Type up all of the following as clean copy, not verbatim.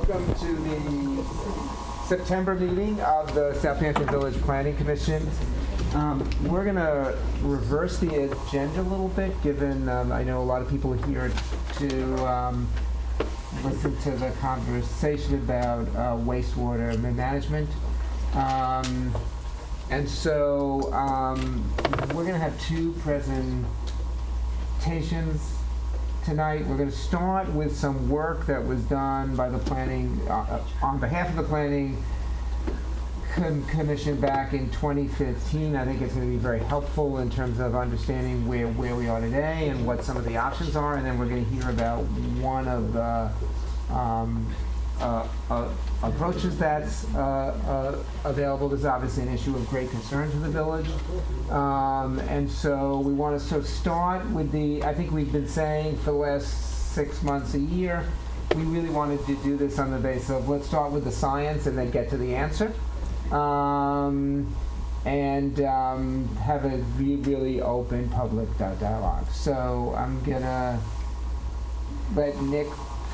Welcome to the September meeting of the Southampton Village Planning Commission. We're going to reverse the agenda a little bit, given I know a lot of people are here to listen to the conversation about wastewater management. And so we're going to have two presentations tonight. We're going to start with some work that was done by the planning, on behalf of the Planning Commission back in 2015. I think it's going to be very helpful in terms of understanding where we are today and what some of the options are. And then we're going to hear about one of the approaches that's available. This is obviously an issue of great concern to the village. And so we want to start with I think we've been saying for the last 6 months, a year, we really wanted to do this on the basis of let's start with the science and then get to the answer. And have a really open public dialogue. So I'm going to let Nick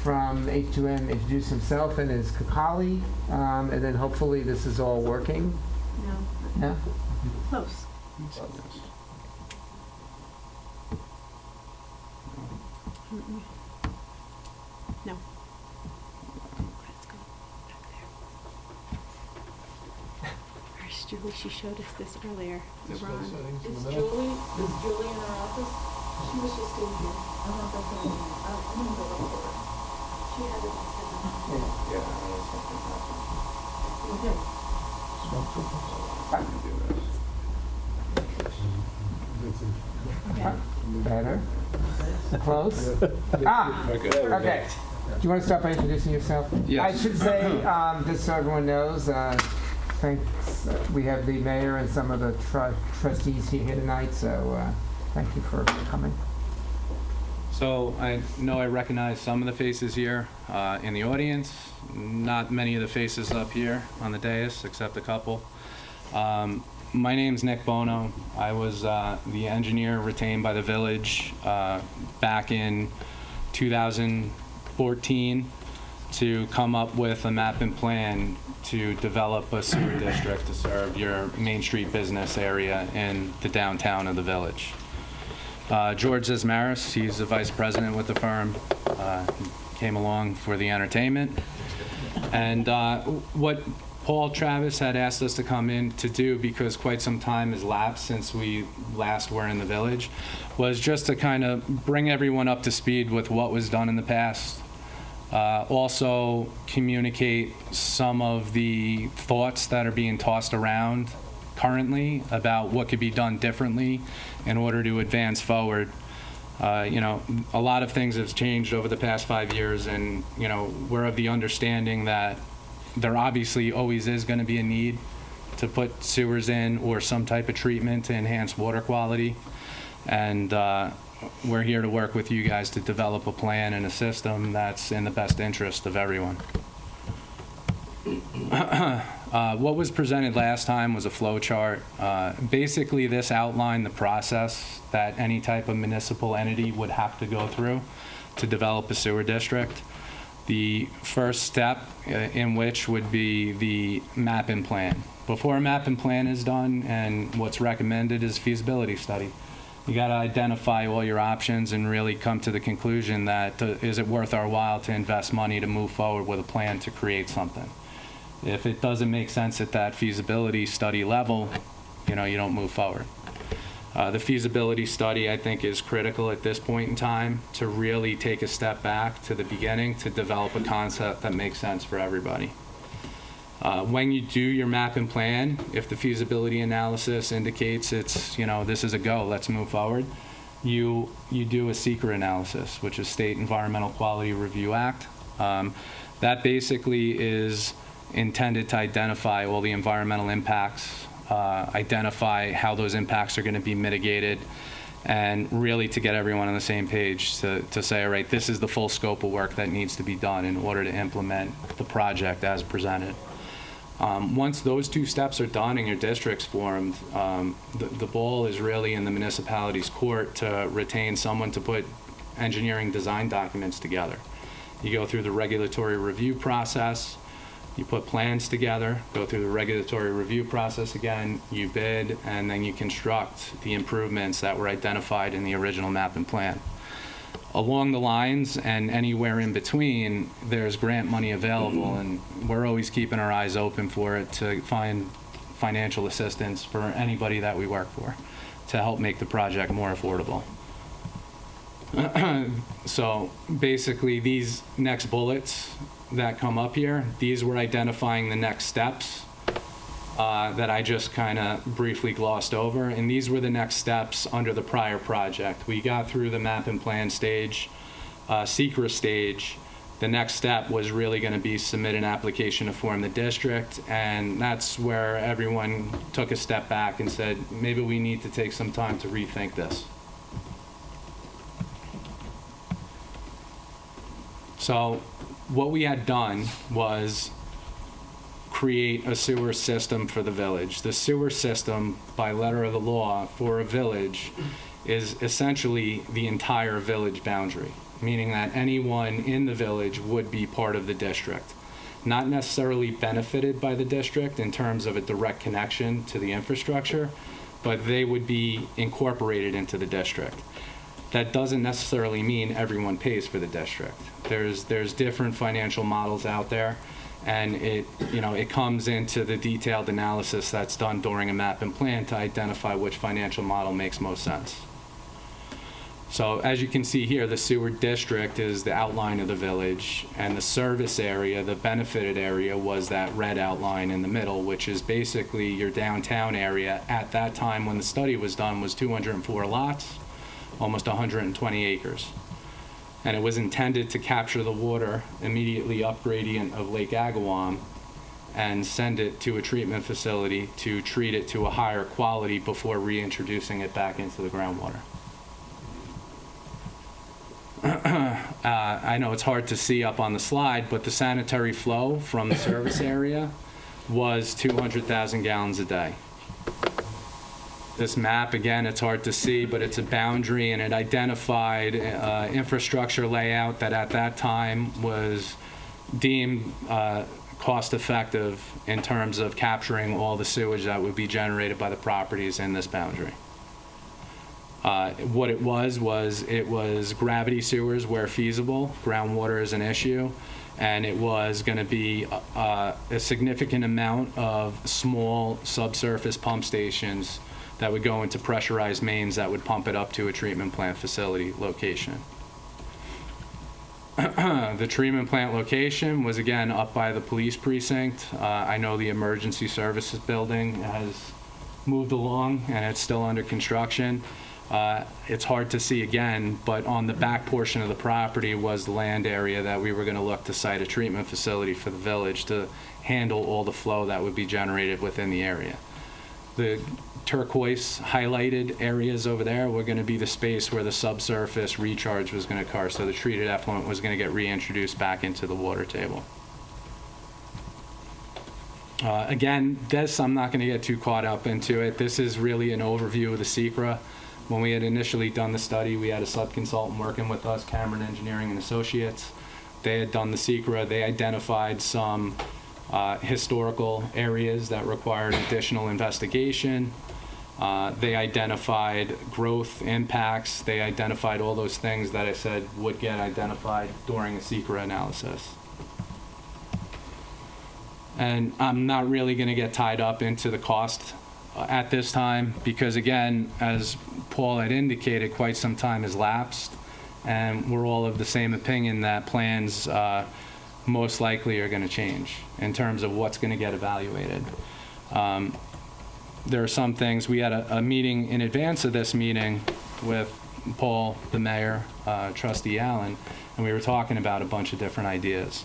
from H2M introduce himself and his colleague, and then hopefully this is all working. No. No? Close. No. Let's go back there. Where's Julie? She showed us this earlier. Is Ron. Julie in our office? She was just in here. I don't know if that's what I'm gonna go look for her. She had it on Yeah. Yeah, I know something happened. Okay. Better? Close? Okay. Do you want to start by introducing yourself? Yes. I should say, just so everyone knows, thanks. We have the mayor and some of the trustees here tonight, so thank you for coming. So I know I recognize some of the faces here in the audience, not many of the faces up here on the dais, except a couple. My name's Nick Bono. I was the engineer retained by the village back in 2014 to come up with a map and plan to develop a sewer district to serve your Main Street business area in the downtown of the village. George Zismaris, he's the vice president with the firm, came along for the entertainment. And what Paul Travis had asked us to come in to do, because quite some time has lapsed since we last were in the village, was just to kind of bring everyone up to speed with what was done in the past. Also communicate some of the thoughts that are being tossed around currently about what could be done differently in order to advance forward. A lot of things have changed over the past 5 years, and we're of the understanding that there obviously always is going to be a need to put sewers in or some type of treatment to enhance water quality. And we're here to work with you guys to develop a plan and a system that's in the best interest of everyone. What was presented last time was a flow chart. Basically, this outlined the process that any type of municipal entity would have to go through to develop a sewer district. The first step in which would be the map and plan. Before a map and plan is done, and what's recommended is feasibility study. You got to identify all your options and really come to the conclusion that is it worth our while to invest money to move forward with a plan to create something. If it doesn't make sense at that feasibility study level, you don't move forward. The feasibility study, I think, is critical at this point in time to really take a step back to the beginning to develop a concept that makes sense for everybody. When you do your map and plan, if the feasibility analysis indicates it's, this is a go, let's move forward, you do a SEQR analysis, which is State Environmental Quality Review Act. That basically is intended to identify all the environmental impacts, identify how those impacts are going to be mitigated, and really to get everyone on the same page to say, all right, this is the full scope of work that needs to be done in order to implement the project as presented. Once those two steps are done and your district's formed, the ball is really in the municipality's court to retain someone to put engineering design documents together. You go through the regulatory review process, you put plans together, go through the regulatory review process again, you bid, and then you construct the improvements that were identified in the original map and plan. Along the lines and anywhere in between, there's grant money available, and we're always keeping our eyes open for it to find financial assistance for anybody that we work for to help make the project more affordable. So basically, these next bullets that come up here, these were identifying the next steps that I just kind of briefly glossed over, and these were the next steps under the prior project. We got through the map and plan stage, SECRA stage. The next step was really going to be submit an application to form the district, and that's where everyone took a step back and said, maybe we need to take some time to rethink this. So what we had done was create a sewer system for the village. The sewer system, by letter of the law, for a village is essentially the entire village boundary, meaning that anyone in the village would be part of the district. Not necessarily benefited by the district in terms of a direct connection to the infrastructure, but they would be incorporated into the district. That doesn't necessarily mean everyone pays for the district. There's different financial models out there, and it comes into the detailed analysis that's done during a map and plan to identify which financial model makes most sense. So as you can see here, the sewer district is the outline of the village, and the service area, the benefited area, was that red outline in the middle, which is basically your downtown area. At that time when the study was done was 204 lots, almost 120 acres. And it was intended to capture the water immediately upgradient of Lake Agawam and send it to a treatment facility to treat it to a higher quality before reintroducing it back into the groundwater. I know it's hard to see up on the slide, but the sanitary flow from the service area was 200,000 gallons a day. This map, again, it's hard to see, but it's a boundary, and it identified infrastructure layout that at that time was deemed cost-effective in terms of capturing all the sewage that would be generated by the properties in this boundary. What it was gravity sewers where feasible, groundwater is an issue, and it was going to be a significant amount of small subsurface pump stations that would go into pressurized mains that would pump it up to a treatment plant facility location. The treatment plant location was, again, up by the police precinct. I know the emergency services building has moved along, and it's still under construction. It's hard to see again, but on the back portion of the property was the land area that we were going to look to site a treatment facility for the village to handle all the flow that would be generated within the area. The turquoise highlighted areas over there were going to be the space where the subsurface recharge was going to occur, so the treated effluent was going to get reintroduced back into the water table. Again, this, I'm not going to get too caught up into it. This is really an overview of the SECRA. When we had initially done the study, we had a sub-consultant working with us, Cameron Engineering and Associates. They had done the SECRA. They identified some historical areas that required additional investigation. They identified growth impacts. They identified all those things that I said would get identified during a SECRA analysis. And I'm not really going to get tied up into the cost at this time because, again, as Paul had indicated, quite some time has lapsed, and we're all of the same opinion that plans most likely are going to change in terms of what's going to get evaluated. There are some things. We had a meeting in advance of this meeting with Paul, the mayor, Trustee Allen, and we were talking about a bunch of different ideas.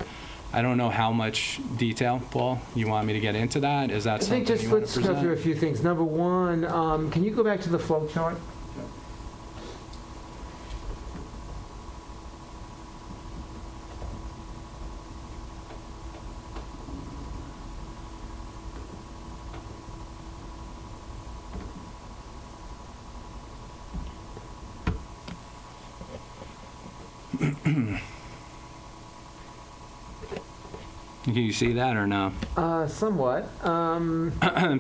I don't know how much detail, Paul, you want me to get into that? Is that something you want to present? Let's go through a few things. Number one, can you go back to the flow chart? Can you see that or no? Somewhat.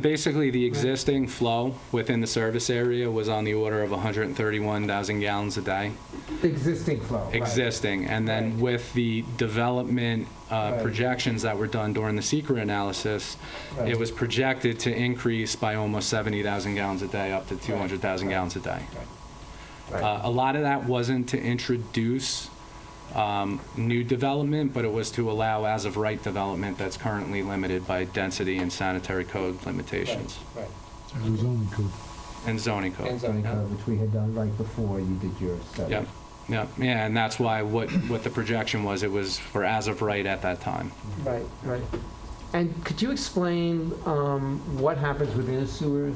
Basically, the existing flow within the service area was on the order of 131,000 gallons a day. Existing flow. right. Existing, and then Right. with the development Right. projections that were done during the secret analysis, Right. it was projected to increase by almost 70,000 gallons a day, up to 200,000 gallons a day. Right. A lot of that wasn't to introduce new development, but it was to allow as-of-right development that's currently limited by density and sanitary code limitations Right. And zoning code. and zoning code. And zoning Yeah. code, which we had done right before you did your study. Yep, yep, yeah, and that's why what the projection was, it was for as-of-right at that time. Right, right. And could you explain what happens within a sewer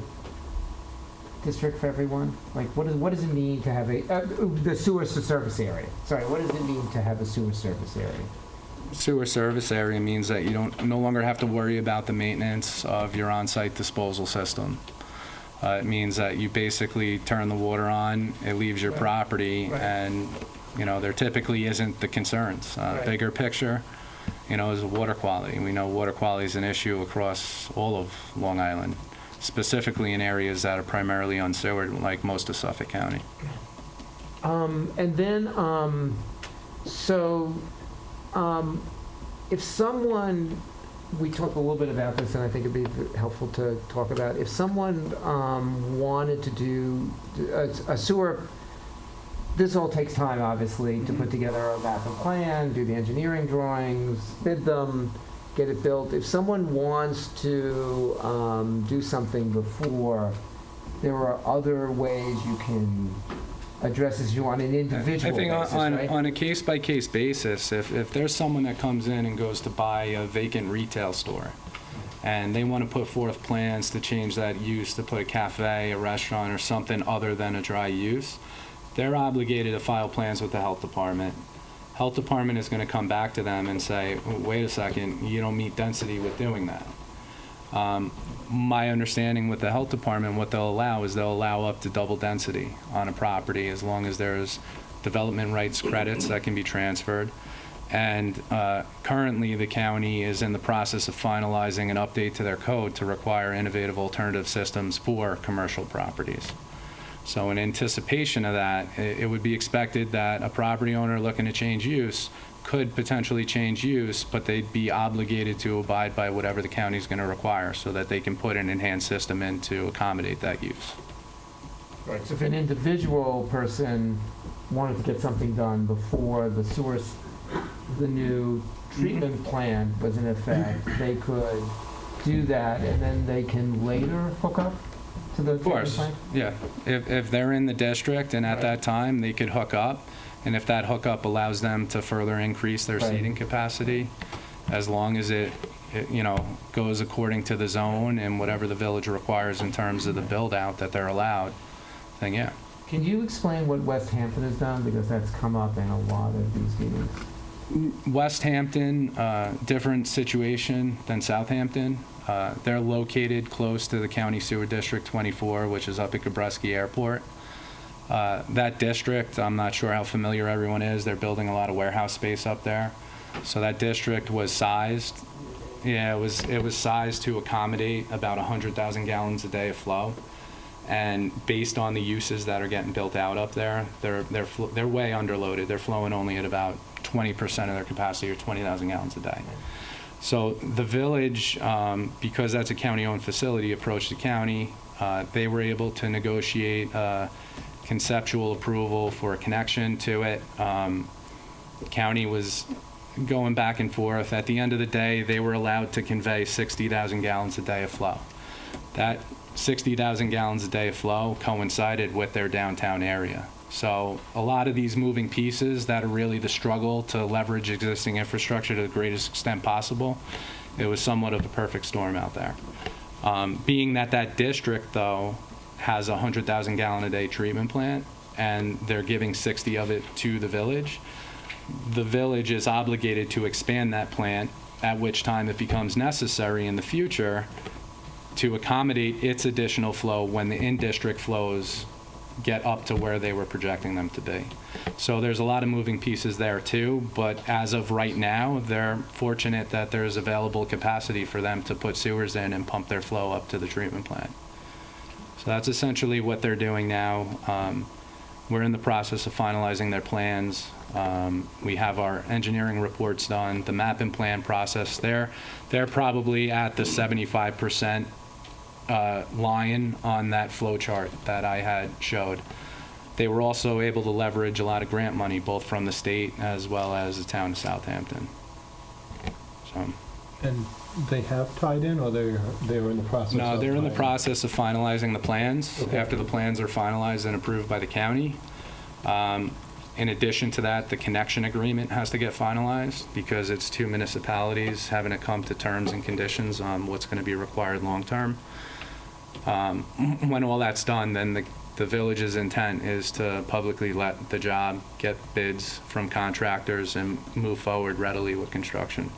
district for everyone? Like, what does it mean to have the sewer service area? Sorry, what does it mean to have a sewer service area? Sewer service area means that you no longer have to worry about the maintenance of your on-site disposal system. It means that you basically turn the water on, it leaves your Right. property, Right. and, there typically isn't the concerns. Right. Bigger picture, is water quality. We know water quality is an issue across all of Long Island, specifically in areas that are primarily unsewered, like most of Suffolk County. And then, if someone, we talked a little bit about this, and I think it'd be helpful to talk about, if someone wanted to do a sewer, this all takes time, obviously, to put together a map and plan, do the engineering drawings, bid them, get it built. If someone wants to do something before, there are other ways you can address this on an individual I think basis, on right? a case-by-case basis, if there's someone that comes in and goes to buy a vacant retail store, and they want to put forth plans to change that use to put a cafe, a restaurant, or something other than a dry use, they're obligated to file plans with the health department. Health department is going to come back to them and say, wait a second, you don't meet density with doing that. My understanding with the health department, what they'll allow is they'll allow up to double density on a property as long as there's development rights credits that can be transferred. And currently, the county is in the process of finalizing an update to their code to require innovative alternative systems for commercial properties. So in anticipation of that, it would be expected that a property owner looking to change use could potentially change use, but they'd be obligated to abide by whatever the county's going to require so that they can put an enhanced system in to accommodate that use. Right, so if an individual person wanted to get something done before the new treatment plan was in effect, they could do that, and then they can later hook up to the Of treatment course, plan? yeah. If they're in the district and at Right. that time, they could hook up, and if that hookup allows them to further increase their Right. seating capacity, as long as it goes according to the zone and whatever the village requires in terms of the build-out that they're allowed, then yeah. Can you explain what West Hampton has done, because that's come up in a lot of these meetings? West Hampton, different situation than Southampton. They're located close to the County Sewer District 24, which is up at Gabreski Airport. That district, I'm not sure how familiar everyone is. They're building a lot of warehouse space up there. So that district was sized. Yeah, it was sized to accommodate about 100,000 gallons a day of flow. And based on the uses that are getting built out up there, they're way underloaded. They're flowing only at about 20% of their capacity, or 20,000 gallons a day. So the village, because that's a county-owned facility, approached the county. They were able to negotiate conceptual approval for a connection to it. The county was going back and forth. At the end of the day, they were allowed to convey 60,000 gallons a day of flow. That 60,000 gallons a day of flow coincided with their downtown area. So a lot of these moving pieces that are really the struggle to leverage existing infrastructure to the greatest extent possible, it was somewhat of a perfect storm out there. Being that district, though, has a 100,000 gallon a day treatment plant, and they're giving 60 of it to the village is obligated to expand that plant, at which time it becomes necessary in the future to accommodate its additional flow when the in-district flows get up to where they were projecting them to be. So there's a lot of moving pieces there too, but as of right now, they're fortunate that there's available capacity for them to put sewers in and pump their flow up to the treatment plant. So that's essentially what they're doing now. We're in the process of finalizing their plans. We have our engineering reports done, the map and plan process. They're probably at the 75% line on that flow chart that I had showed. They were also able to leverage a lot of grant money, both from the state as well as the town of Southampton. So, And they have tied in, or they're in the process of no, they're in the tying in? process of finalizing the plans. Okay. After the plans are finalized and approved by the county. In addition to that, the connection agreement has to get finalized because it's two municipalities having to come to terms and conditions on what's going to be required long-term. When all that's done, then the village's intent is to publicly let the job, get bids from contractors, and move forward readily with construction.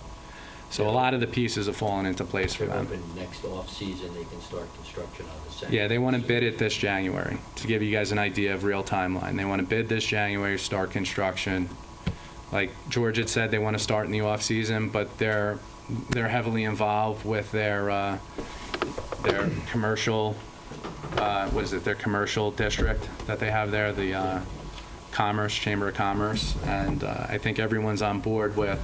So a lot of the pieces have fallen into place for They're them. hoping next off-season they can start construction on the second. Yeah, they want to bid it this January, to give you guys an idea of real timeline. They want to bid this January, start construction. Like George had said, they want to start in the off-season, but they're heavily involved with their commercial, their commercial district that they have there, the Chamber of Commerce. And I think everyone's on board with,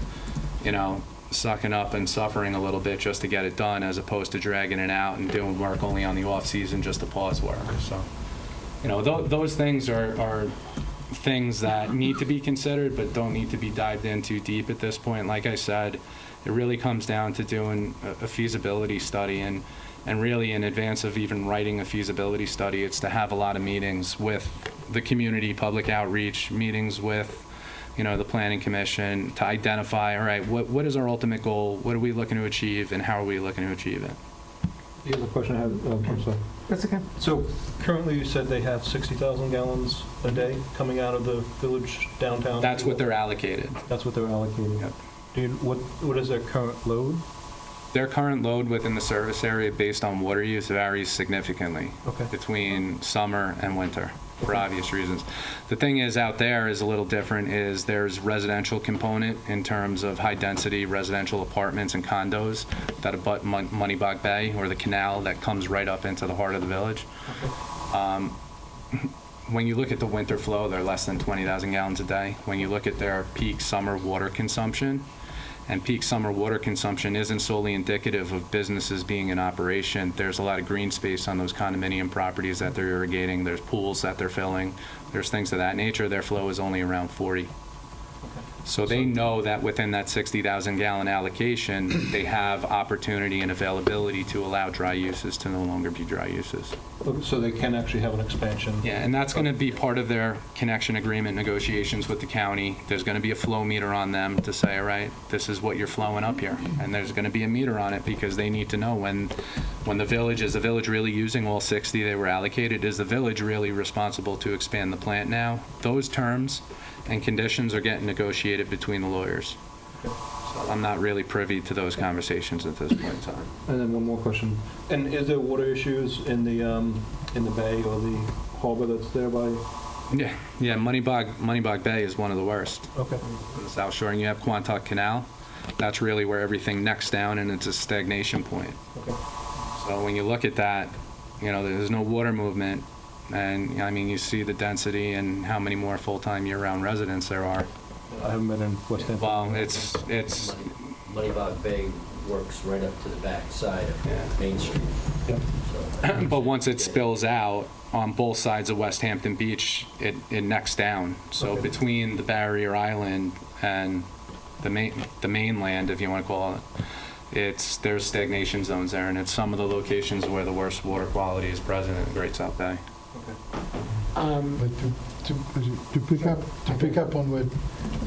sucking up and suffering a little bit just to get it done, as opposed to dragging it out and doing work only on the off season just to pause work. So, those things are things that need to be considered, but don't need to be dived into deep at this point. Like I said, it really comes down to doing a feasibility study, and really in advance of even writing a feasibility study, it's to have a lot of meetings with the community, public outreach, meetings with the Planning Commission, to identify, all right, what is our ultimate goal? What are we looking to achieve, and how are we looking to achieve it? The other question I have, I'm sorry. That's okay. So currently you said they have 60,000 gallons a day coming out of the village downtown? That's what they're allocated. That's what they're allocating? Yep. What is their current load? Their current load within the service area based on water use varies significantly Okay. between summer and winter, for obvious reasons. The thing is, out there is a little different, is there's residential component in terms of high-density residential apartments and condos that abut Moneybog Bay, or the canal that comes right up into the heart of the village. When you look at the winter flow, they're less than 20,000 gallons a day. When you look at their peak summer water consumption, and peak summer water consumption isn't solely indicative of businesses being in operation. There's a lot of green space on those condominium properties that they're irrigating. There's pools that they're filling. There's things of that nature. Their flow is only around 40. So they know that within that 60,000 gallon allocation, they have opportunity and availability to allow dry uses to no longer be dry uses. So they can actually have an expansion? Yeah, and that's going to be part of their connection agreement negotiations with the county. There's going to be a flow meter on them to say, all right, this is what you're flowing up here. And there's going to be a meter on it because they need to know when the village, is the village really using all 60 they were allocated? Is the village really responsible to expand the plant now? Those terms and conditions are getting negotiated between the lawyers. So I'm not really privy to those conversations at this point in time. And then one more question. And is there water issues in the bay or the harbor that's there by? Yeah, Moneybog Bay is one of the worst. Okay. On the South Shore, and you have Quantuck Canal. That's really where everything necks down, and it's a stagnation point. Okay. So when you look at that, there's no water movement, and you see the density and how many more full-time year-round residents there are. I haven't been in West Hampton. Well, it's Moneybog Bay works right up to the back side of Yeah. Main Street. Yep. So, but once it spills out on both sides of West Hampton Beach, it necks down. So Okay. between the Barrier Island and the mainland, if you want to call it, there's stagnation zones there, and it's some of the locations where the worst water quality is present in the Great South Bay. But to pick up on what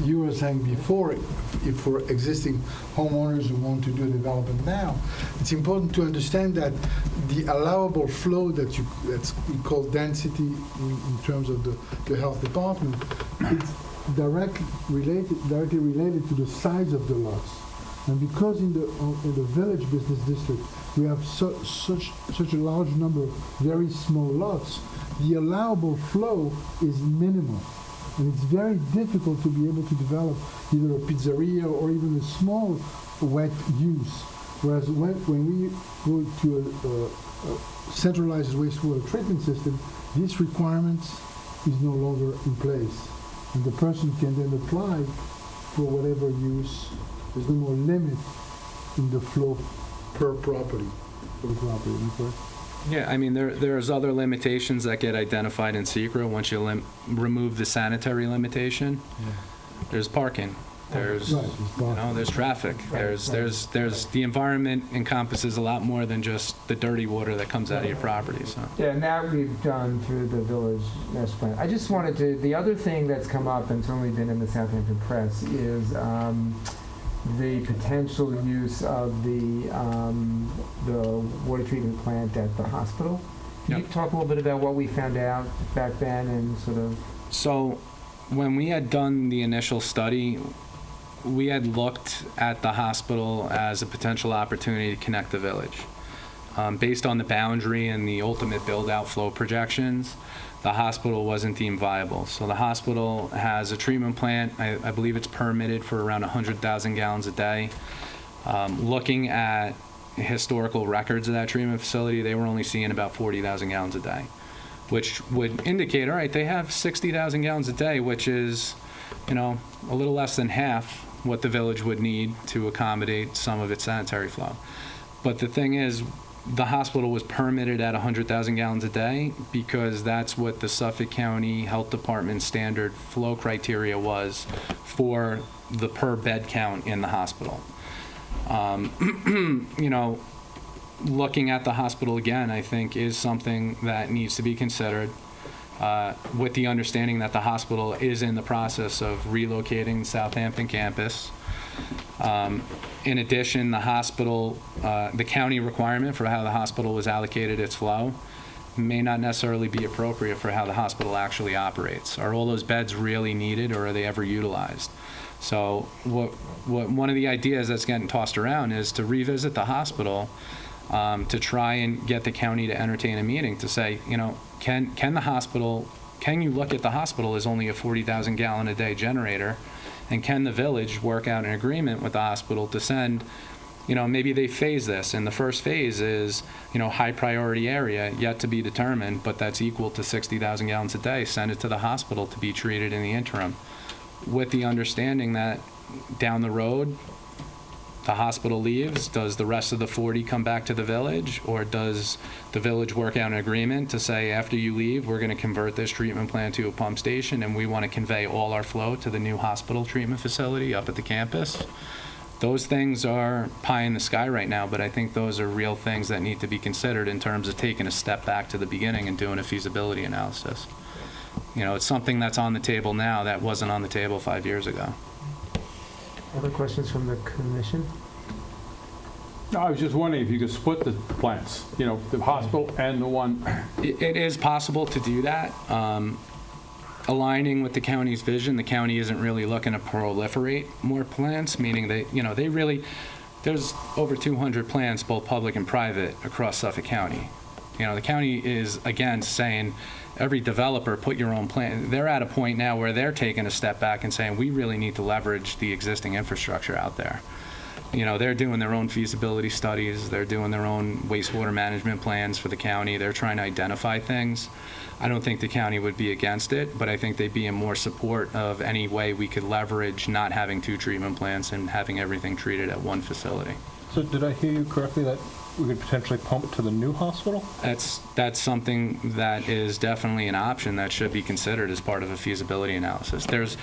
you were saying before, if for existing homeowners who want to do development now, it's important to understand that the allowable flow that's we call density in terms of the health department, it's directly related to the size of the lots. And because in the village business district we have such a large number of very small lots, the allowable flow is minimal. And it's very difficult to be able to develop either a pizzeria or even a small wet use. Whereas when we go to a centralized wastewater treatment system, this requirement is no longer in place. And the person can then apply for whatever use. There's no more limit in the flow per property. For the property, am I correct? Yeah, I mean, there's other limitations that get identified in SECRA once you remove the sanitary limitation. There's parking, there's, Right, there's traffic, there's the environment encompasses a lot more than just the dirty water that comes out of your property, so. Yeah, and that we've done through the village master plan. I just wanted to, the other thing that's come up, and it's only been in the Southampton Press, is the potential use of the water treatment plant at the hospital. Can you Yep. talk a little bit about what we found out back then and sort of? So, when we had done the initial study, we had looked at the hospital as a potential opportunity to connect the village. Based on the boundary and the ultimate build-out flow projections, the hospital wasn't deemed viable. So the hospital has a treatment plant. I believe it's permitted for around 100,000 gallons a day. Looking at historical records of that treatment facility, they were only seeing about 40,000 gallons a day, which would indicate, all right, they have 60,000 gallons a day, which is, a little less than half what the village would need to accommodate some of its sanitary flow. But the thing is, the hospital was permitted at 100,000 gallons a day because that's what the Suffolk County Health Department standard flow criteria was for the per bed count in the hospital. Looking at the hospital again, I think is something that needs to be considered with the understanding that the hospital is in the process of relocating the Southampton campus. In addition, the hospital, the county requirement for how the hospital was allocated its flow may not necessarily be appropriate for how the hospital actually operates. Are all those beds really needed, or are they ever utilized? So one of the ideas that's getting tossed around is to revisit the hospital to try and get the county to entertain a meeting to say, can you look at the hospital as only a 40,000 gallon a day generator? And can the village work out an agreement with the hospital to send, maybe they phase this, and the first phase is, high priority area yet to be determined, but that's equal to 60,000 gallons a day, send it to the hospital to be treated in the interim, with the understanding that down the road, the hospital leaves, does the rest of the 40 come back to the village, or does the village work out an agreement to say, after you leave, we're going to convert this treatment plant to a pump station, and we want to convey all our flow to the new hospital treatment facility up at the campus? Those things are pie in the sky right now, but I think those are real things that need to be considered in terms of taking a step back to the beginning and doing a feasibility analysis. It's something that's on the table now that wasn't on the table 5 years ago. Other questions from the commission? No, I was just wondering if you could split the plants, the hospital and the one. It is possible to do that. Aligning with the county's vision, the county isn't really looking to proliferate more plants, meaning there's over 200 plants, both public and private, across Suffolk County. The county is, again, saying, every developer, put your own plant. They're at a point now where they're taking a step back and saying, we really need to leverage the existing infrastructure out there. They're doing their own feasibility studies. They're doing their own wastewater management plans for the county. They're trying to identify things. I don't think the county would be against it, but I think they'd be in more support of any way we could leverage not having 2 treatment plants and having everything treated at one facility. So did I hear you correctly that we could potentially pump to the new hospital? That's something that is definitely an option that should be considered as part of a feasibility analysis. There's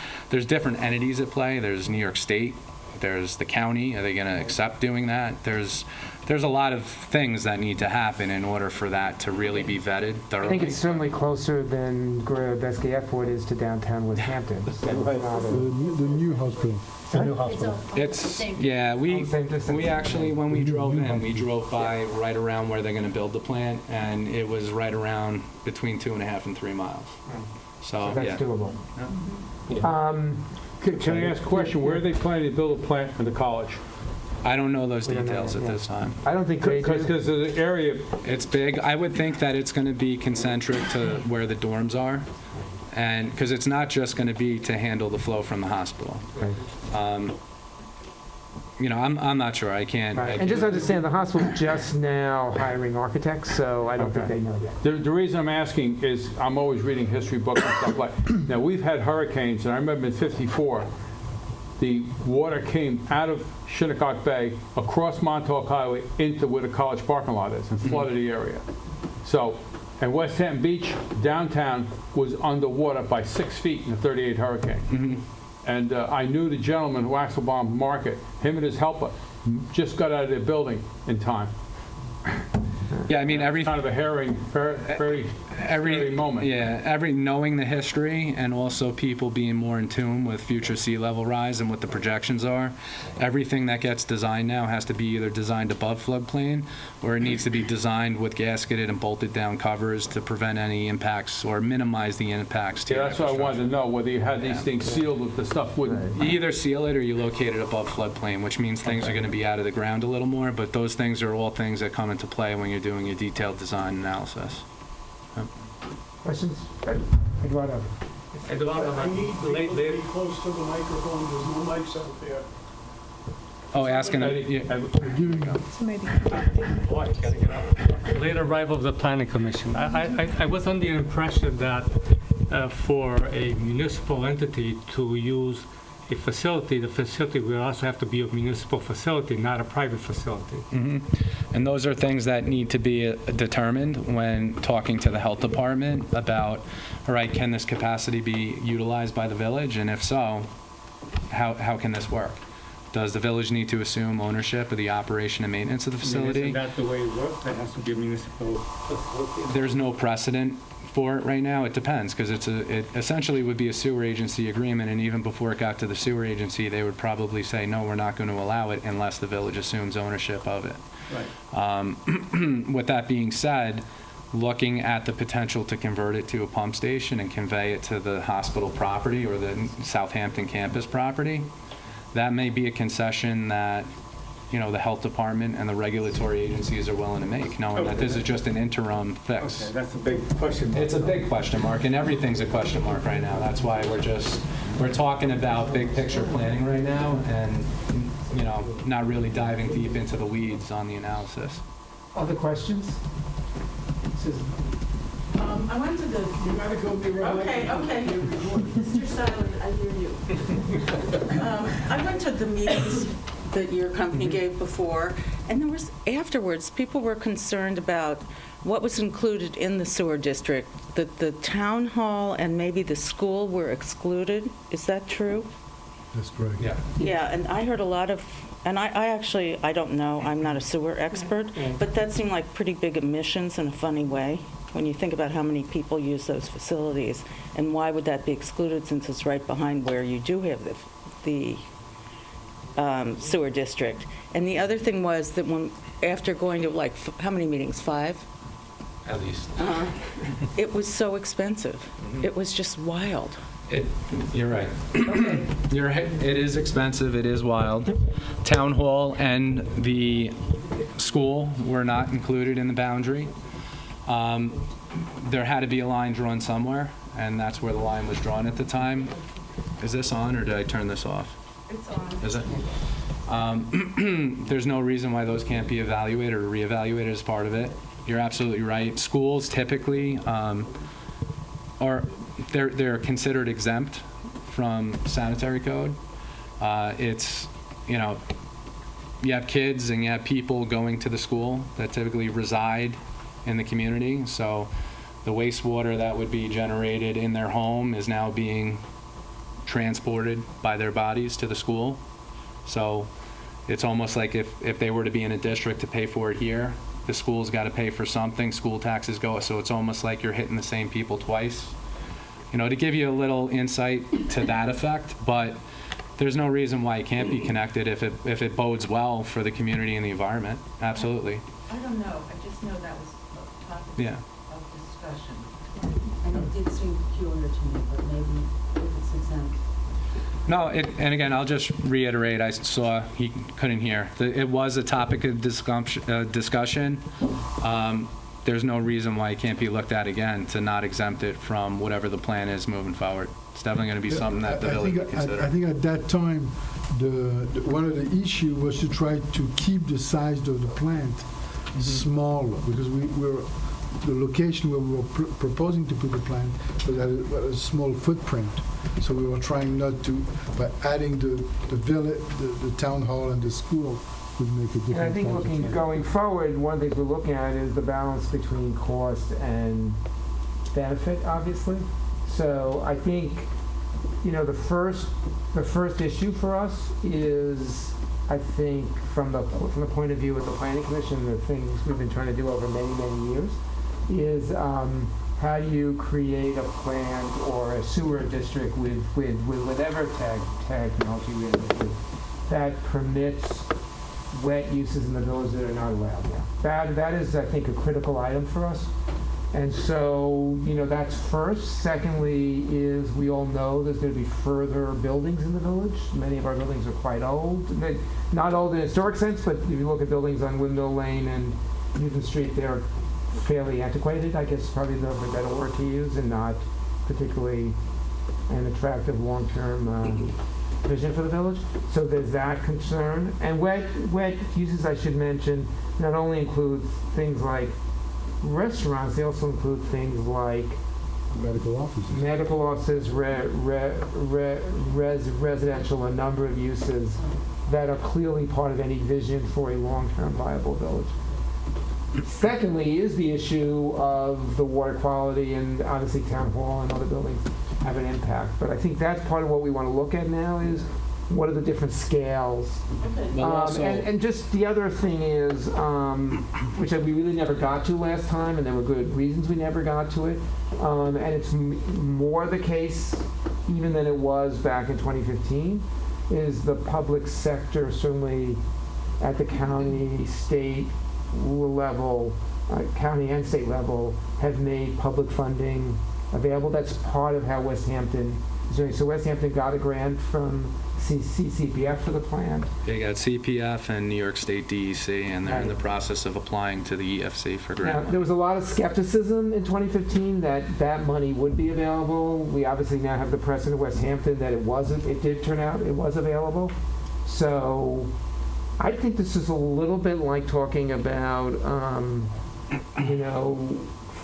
different entities at play. There's New York State. There's the county. Are they going to accept doing that? There's a lot of things that need to happen in order for that to really be vetted thoroughly. I think it's certainly closer than Gregory Airport is to downtown Westhampton. Right. The new hospital. The new hospital. We actually, when we drove in, we drove by right around where they're going to build the plant, and it was right around between 2.5 and 3 miles. So, that's doable. Can I ask a question? Where are they planning to build a plant for the college? I don't know those We don't know details yet, at yeah. this time. I don't think they do. Because of the area, It's big. I would think that it's going to be concentric to where the dorms are, and because it's not just going to be to handle the flow from the hospital. Right. You know, I'm not sure. I can't. Right. And just understand, the hospital just now hiring architects, so I don't think Okay. they know yet. the reason I'm asking is I'm always reading history books and stuff like, now, we've had hurricanes, and I remember in '54, the water came out of Shinnecock Bay, across Montauk Highway, into where the college parking lot is, and flooded the area. So, and West Hampton Beach, downtown, was underwater by 6 feet in the '38 hurricane. And I knew the gentleman who Axelbaum Market, him and his helper, just got out of their building in time. Yeah, I mean, Kind of a very scary moment. Yeah, knowing the history and also people being more in tune with future sea level rise and what the projections are, everything that gets designed now has to be either designed above floodplain or it needs to be designed with gasketed and bolted down covers to prevent any impacts or minimize the impacts to Yeah, your that's what I wanted to infrastructure. know, whether you had these Yeah. things sealed with the stuff wouldn't. You either seal it or you locate it above floodplain, which means things are going to be out of the ground a little more, but those things are all things that come into play when you're doing your detailed design analysis. Questions? Eduardo? I need people to late. be close to the microphone, there's no mics out there. Oh, asking, So maybe. Late arrival of the planning commission. I was under the impression that for a municipal entity to use a facility, the facility will also have to be a municipal facility, not a private facility. and those are things that need to be determined when talking to the health department about, all right, can this capacity be utilized by the village? And if so, how can this work? Does the village need to assume ownership of the operation and maintenance of the facility? Isn't that the way it works? There has to be a municipal facility. There's no precedent for it right now. It depends, because it essentially would be a sewer agency agreement, and even before it got to the sewer agency, they would probably say, no, we're not going to allow it unless the village assumes ownership of it. Right. With that being said, looking at the potential to convert it to a pump station and convey it to the hospital property or the Southampton campus property, that may be a concession that, you know, the health department and the regulatory agencies are willing to make, knowing that this is just an interim fix. Okay, that's a big question. It's a big question mark, and everything's a question mark right now. That's why we're talking about big picture planning right now and, you know, not really diving deep into the weeds on the analysis. Other questions? Susan? I went to the, You gotta go be right. okay, Mr. Silent, I hear you. I went to the meetings that your company gave before, and there was, afterwards, people were concerned about what was included in the sewer district, that the town hall and maybe the school were excluded. Is that true? That's correct. Yeah. Yeah, and I heard a lot of, and I actually, I don't know, I'm not a sewer expert, but that seemed like pretty big emissions in a funny way, when you think about how many people use those facilities. And why would that be excluded, since it's right behind where you do have the sewer district? And the other thing was that when, after going to like, how many meetings, 5? At least. It was so expensive. It was just wild. You're right. You're right. It is expensive. It is wild. Town hall and the school were not included in the boundary. There had to be a line drawn somewhere, and that's where the line was drawn at the time. Is this on, or did I turn this off? It's on. Is it? There's no reason why those can't be evaluated or reevaluated as part of it. You're absolutely right. Schools typically they're considered exempt from sanitary code. It's, you know, you have kids and you have people going to the school that typically reside in the community. So the wastewater that would be generated in their home is now being transported by their bodies to the school. So it's almost like if they were to be in a district to pay for it here, the school's got to pay for something, school taxes go, so it's almost like you're hitting the same people twice. You know, to give you a little insight to that effect, but there's no reason why it can't be connected if it bodes well for the community and the environment. Absolutely. I don't know, I just know that was a topic Yeah. of discussion. And it did seem peculiar to me, but maybe if it's exempt. No, and again, I'll just reiterate, I saw, he couldn't hear. It was a topic of discussion. There's no reason why it can't be looked at again to not exempt it from whatever the plan is moving forward. It's definitely going to be something that the village would consider. I think at that time, one of the issue was to try to keep the size of the plant smaller, because the location where we were proposing to put the plant was at a small footprint. So we were trying not to, by adding the village, the town hall and the school would make a difference. And I think going forward, one of the things we're looking at is the balance between cost and benefit, obviously. So I think, the first issue for us is, I think, from the point of view of the Planning Commission, the things we've been trying to do over many, many years, is how do you create a plant or a sewer district with whatever technology we have with that permits wet uses in the village that are not allowed now. That is, I think, a critical item for us. And so, that's first. Secondly is we all know there's going to be further buildings in the village. Many of our buildings are quite old. Not old in a historic sense, but if you look at buildings on Windmill Lane and Newton Street, they're fairly antiquated, I guess is probably the better word to use, and not particularly an attractive long-term vision for the village. So there's that concern. And wet uses, I should mention, not only include things like restaurants, they also include things like medical offices, residential, a number of uses that are clearly part of any vision for a long-term viable village. Secondly is the issue of the water quality, and obviously town hall and other buildings have an impact. But I think that's part of what we want to look at now is what are the different scales. And just the other thing is, which we really never got to last time, and there were good reasons we never got to it, and it's more the case even than it was back in 2015, is the public sector, certainly at the county, state level, county and state level, have made public funding available. That's part of how West Hampton is doing. So West Hampton got a grant from CCPF for the plant. They got CPF and New York State DEC, and they're in the process of applying to the EFC for grant. Now, there was a lot of skepticism in 2015 that money would be available. We obviously now have the precedent of West Hampton that it did turn out it was available. So I think this is a little bit like talking about,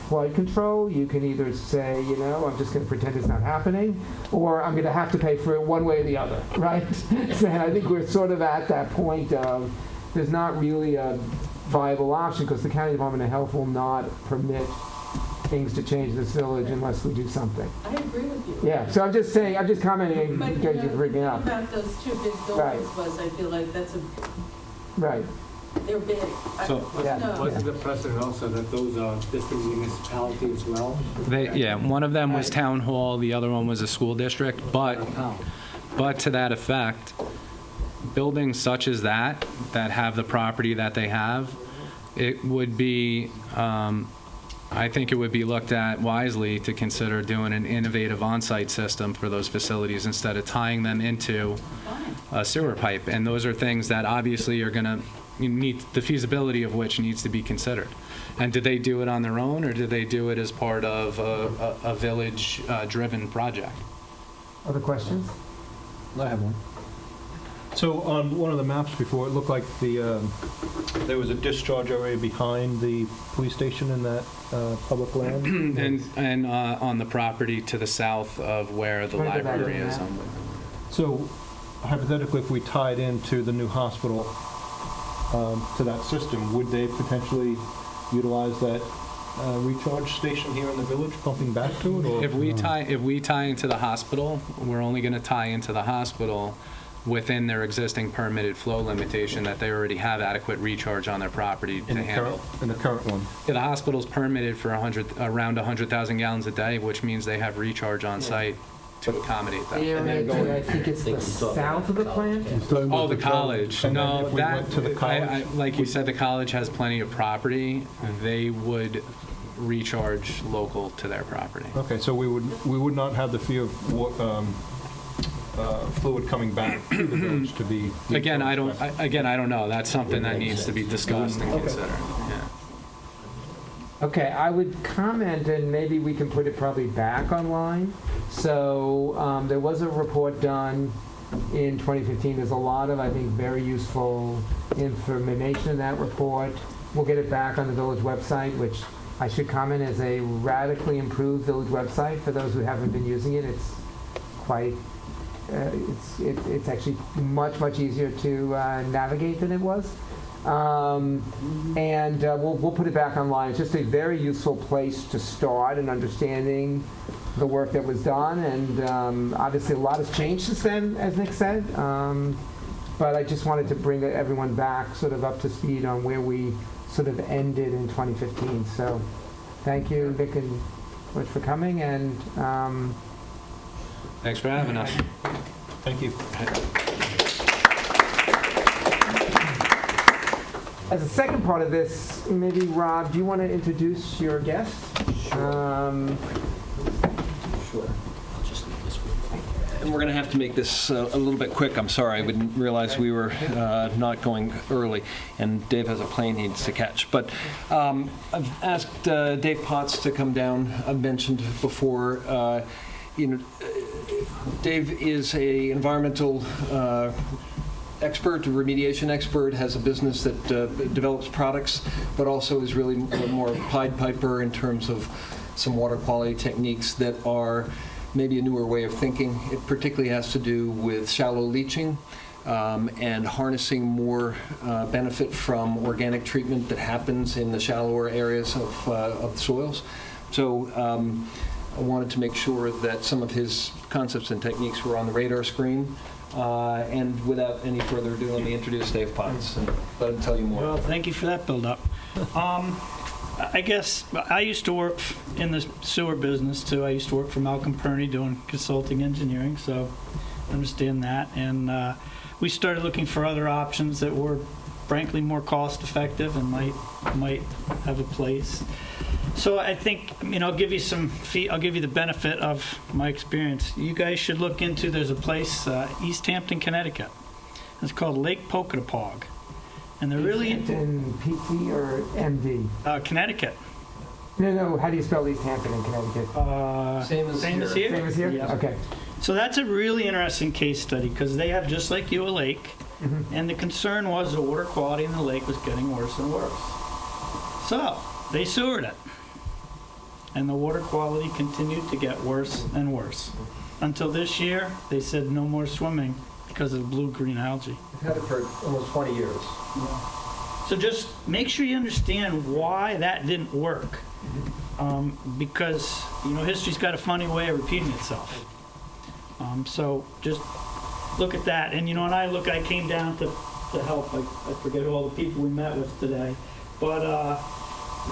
flood control. You can either say, I'm just going to pretend it's not happening, or I'm going to have to pay for it one way or the other, right? And I think we're sort of at that point of there's not really a viable option because the County Department of Health will not permit things to change this village unless we do something. I agree with you. Yeah, so I'm just saying, I'm just commenting But because you're freaking the out. thing about those two big Right. buildings was, I feel like Right. they're big. So- Wasn't the precedent also that those are different municipalities as well? One of them was town hall, the other one was a school district, but to that effect, buildings such as that have the property that they have, it would be, I think it would be looked at wisely to consider doing an innovative on-site system for those facilities instead of tying them into a sewer pipe. And those are things that obviously are going to need, the feasibility of which needs to be considered. And did they do it on their own, or did they do it as part of a village-driven project? Other questions? I have one. So on one of the maps before, it looked like there was a discharge area behind the police station in that public land? And on the property to the south of where the library is. So hypothetically, if we tied into the new hospital to that system, would they potentially utilize that recharge station here in the village, pumping back to it? Or? If we tie into the hospital, we're only going to tie into the hospital within their existing permitted flow limitation that they already have adequate recharge on their property to handle. In the current one? Yeah, the hospital's permitted for around 100,000 gallons a day, which means they have recharge on site to accommodate that. I think it's the south of the plant? Oh, the college. And then No, if we that, went to the college? like you said, the college has plenty of property. They would recharge local to their property. Okay, so we would not have the fear of fluid coming back to the village to be... Again, I don't know. That's something that needs to be discussed and considered. Yeah. Okay, I would comment, and maybe we can put it probably back online. So there was a report done in 2015. There's a lot of, I think, very useful information in that report. We'll get it back on the village website, which I should comment is a radically improved village website for those who haven't been using it. It's quite, it's actually much easier to navigate than it was. We'll put it back online. It's just a very useful place to start in understanding the work that was done, and obviously a lot has changed since then, as Nick said. But I just wanted to bring everyone back sort of up to speed on where we sort of ended in 2015. So thank you, Nick and Rich, for coming, and Thanks for having us. Thank you. as a second part of this, maybe Rob, do you want to introduce your guest? Sure. I'll just leave this one. And we're going to have to make this a little bit quick. I'm sorry, I didn't realize we were not going early, and Dave has a plane he needs to catch. But I've asked Dave Potts to come down. I've mentioned before, Dave is a environmental expert, a remediation expert, has a business that develops products, but also is really more Pied Piper in terms of some water quality techniques that are maybe a newer way of thinking. It particularly has to do with shallow leaching and harnessing more benefit from organic treatment that happens in the shallower areas of soils. So I wanted to make sure that some of his concepts and techniques were on the radar screen. And without any further ado, let me introduce Dave Potts and let him tell you more. Well, thank you for that build-up. I guess I used to work in the sewer business, too. I used to work for Malcolm Perney doing consulting engineering, so I understand that. And we started looking for other options that were, frankly, more cost-effective and might have a place. So I think, I'll give you I'll give you the benefit of my experience. You guys should look into, there's a place, East Hampton, Connecticut. It's called Lake Poquatapog. And they're really... Hampton, PT or MD? Connecticut. No, how do you spell East Hampton in Connecticut? Same as here. Same as here? Yeah. Okay. So that's a really interesting case study because they have, just like you, a lake. Mm-hmm. And the concern was the water quality in the lake was getting worse and worse. So they sewered it. And the water quality continued to get worse and worse. Until this year, they said no more swimming because of the blue-green algae. We've had it for almost 20 years. So just make sure you understand why that didn't work. Because, history's got a funny way of repeating itself. So just look at that. And, I came down to help. I forget all the people we met with today. But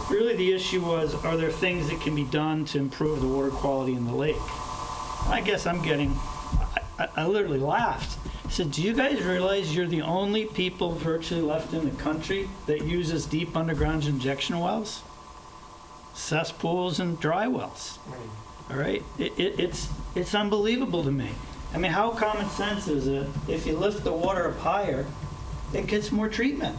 really the issue was, are there things that can be done to improve the water quality in the lake? I guess I literally laughed. I said, do you guys realize you're the only people virtually left in the country that uses deep underground injection wells, cesspools, and dry wells? All right? It's unbelievable to me. I mean, how common sense is it if you lift the water up higher, it gets more treatment?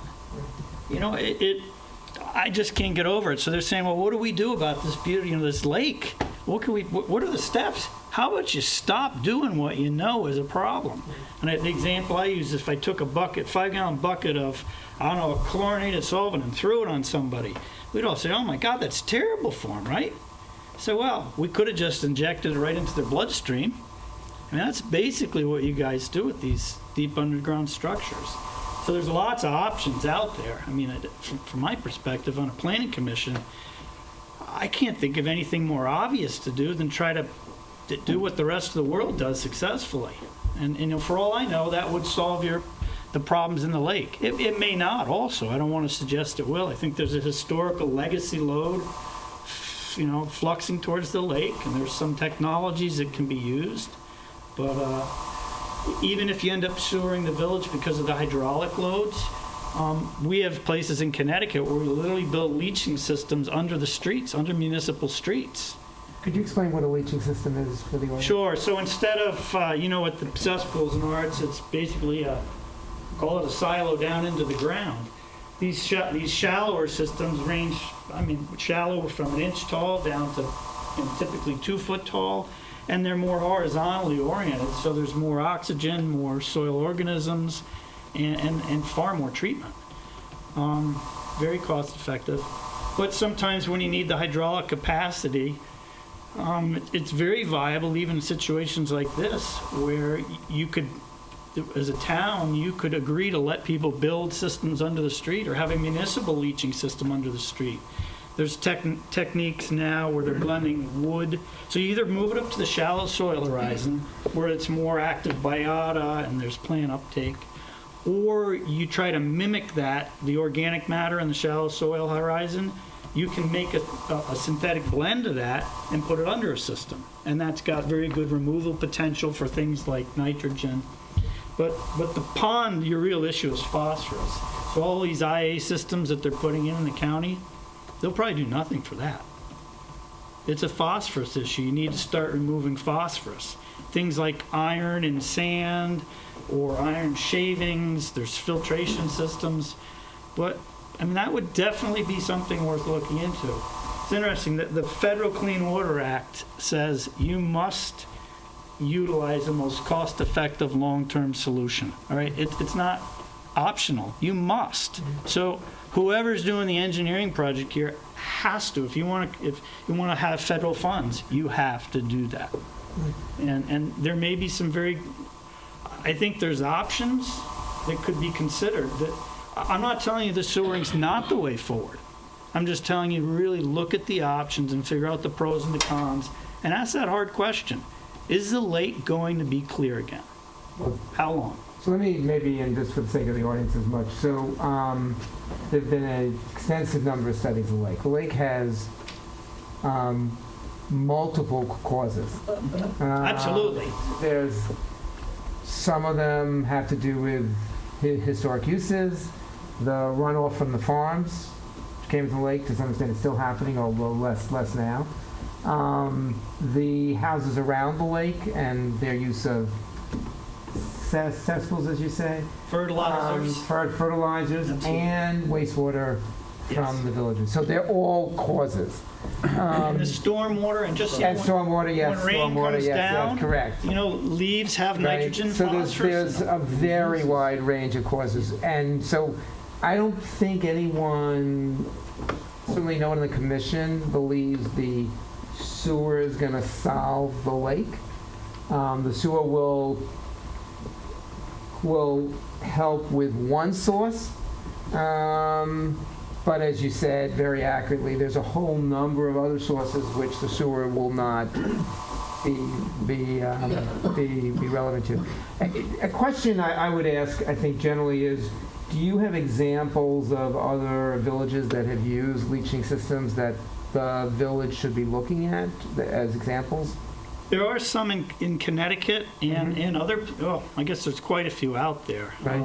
I just can't get over it. So they're saying, well, what do we do about this beauty, this lake? What are the steps? How about you stop doing what you know is a problem? And the example I use is if I took a 5-gallon bucket of, a chlorinated solvent and threw it on somebody, we'd all say, oh my God, that's terrible for them, right? So, well, we could have just injected it right into their bloodstream. I mean, that's basically what you guys do with these deep underground structures. So there's lots of options out there. I mean, from my perspective on a planning commission, I can't think of anything more obvious to do than try to do what the rest of the world does successfully. And for all I know, that would solve the problems in the lake. It may not also. I don't want to suggest it will. I think there's a historical legacy load, fluxing towards the lake, and there's some technologies that can be used. But even if you end up sewering the village because of the hydraulic loads, we have places in Connecticut where we literally build leaching systems under the streets, under municipal streets. Could you explain what a leaching system is for the audience? Sure. So instead of, what the cesspools and arts, it's basically call it a silo down into the ground. These shallower systems range, shallow from an inch tall down to typically 2 foot tall, and they're more horizontally oriented. So there's more oxygen, more soil organisms, and far more treatment. Very cost effective. But sometimes when you need the hydraulic capacity, it's very viable even in situations like this where you could, as a town, you could agree to let people build systems under the street or have a municipal leaching system under the street. There's techniques now where they're blending wood. So you either move it up to the shallow soil horizon where it's more active biota and there's plant uptake, or you try to mimic that, the organic matter in the shallow soil horizon. You can make a synthetic blend of that and put it under a system. And that's got very good removal potential for things like nitrogen. But the pond, your real issue is phosphorus. So all these IA systems that they're putting in the county, they'll probably do nothing for that. It's a phosphorus issue. You need to start removing phosphorus. Things like iron in sand or iron shavings, there's filtration systems. But that would definitely be something worth looking into. It's interesting that the Federal Clean Water Act says you must utilize the most cost-effective long-term solution. All right, it's not optional. You must. So whoever's doing the engineering project here has to. If you want to have federal funds, you have to do that. And there may be some I think there's options that could be considered. That I'm not telling you the sewering's not the way forward. I'm just telling you really look at the options and figure out the pros and the cons and ask that hard question. Is the lake going to be clear again? How long? So let me maybe, and just for the sake of the audience as much, so there have been an extensive number of studies of the lake. The lake has multiple causes. Absolutely. There's some of them have to do with historic uses, the runoff from the farms which came to the lake. To some extent, it's still happening, although less now. The houses around the lake and their use of cesspools, as you say, Fertilizers. fertilizers, and wastewater from the villages. So they're all causes. The stormwater and just And stormwater, yes, when rain stormwater, comes yes, down, yes, correct. Leaves have nitrogen, Right. So phosphorus. there's a very wide range of causes. And so I don't think anyone, certainly no one in the commission, believes the sewer is going to solve the lake. The sewer will help with one source. But as you said very accurately, there's a whole number of other sources which the sewer will not be relevant to. A question I would ask, I think generally is, do you have examples of other villages that have used leaching systems that the village should be looking at as examples? There are some in Connecticut and in other, I guess there's quite a few out there. Right.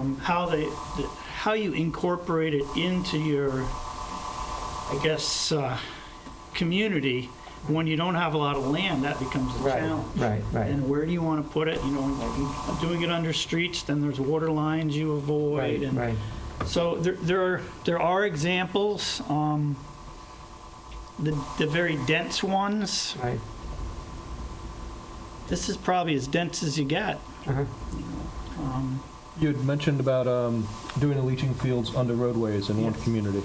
How you incorporate it into your, community when you don't have a lot of land, that becomes a challenge. Right. And where do you want to put it? Doing it under streets, then there's water lines you avoid. Right. So there are examples. The very dense ones. Right. This is probably as dense as you get. Uh-huh. You had mentioned about doing the leaching fields under roadways in one community.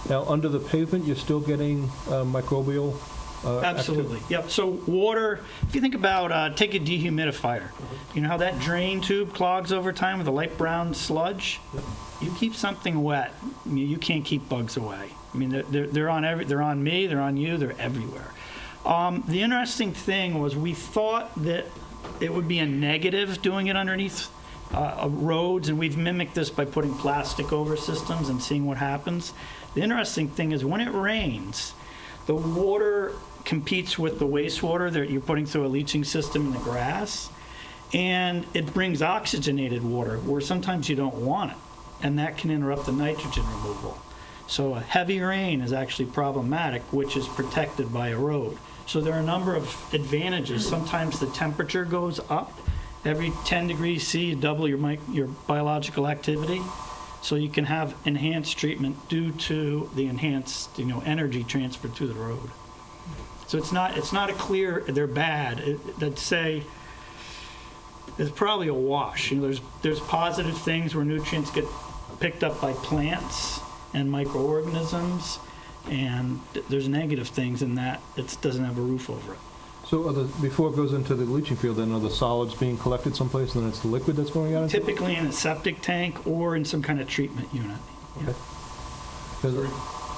Now, under the pavement, you're still getting microbial Absolutely. Yep. So water, if you think about, take a dehumidifier. You know how that drain tube clogs over time with a light brown sludge? Yep. You keep something wet, you can't keep bugs away. They're on me, they're on you, they're everywhere. The interesting thing was we thought that it would be a negative doing it underneath roads, and we've mimicked this by putting plastic over systems and seeing what happens. The interesting thing is when it rains, the water competes with the wastewater that you're putting through a leaching system in the grass, and it brings oxygenated water where sometimes you don't want it, and that can interrupt the nitrogen removal. So a heavy rain is actually problematic, which is protected by a road. So there are a number of advantages. Sometimes the temperature goes up. Every 10 degrees C, you double your biological activity. So you can have enhanced treatment due to the enhanced, energy transfer to the road. So it's not a clear they're bad. I'd say it's probably a wash. There's positive things where nutrients get picked up by plants and microorganisms, and there's negative things in that it doesn't have a roof over it. So before it goes into the leaching field, then are the solids being collected someplace, and then it's the liquid that's going out? Typically in a septic tank or in some kind of treatment unit. Okay.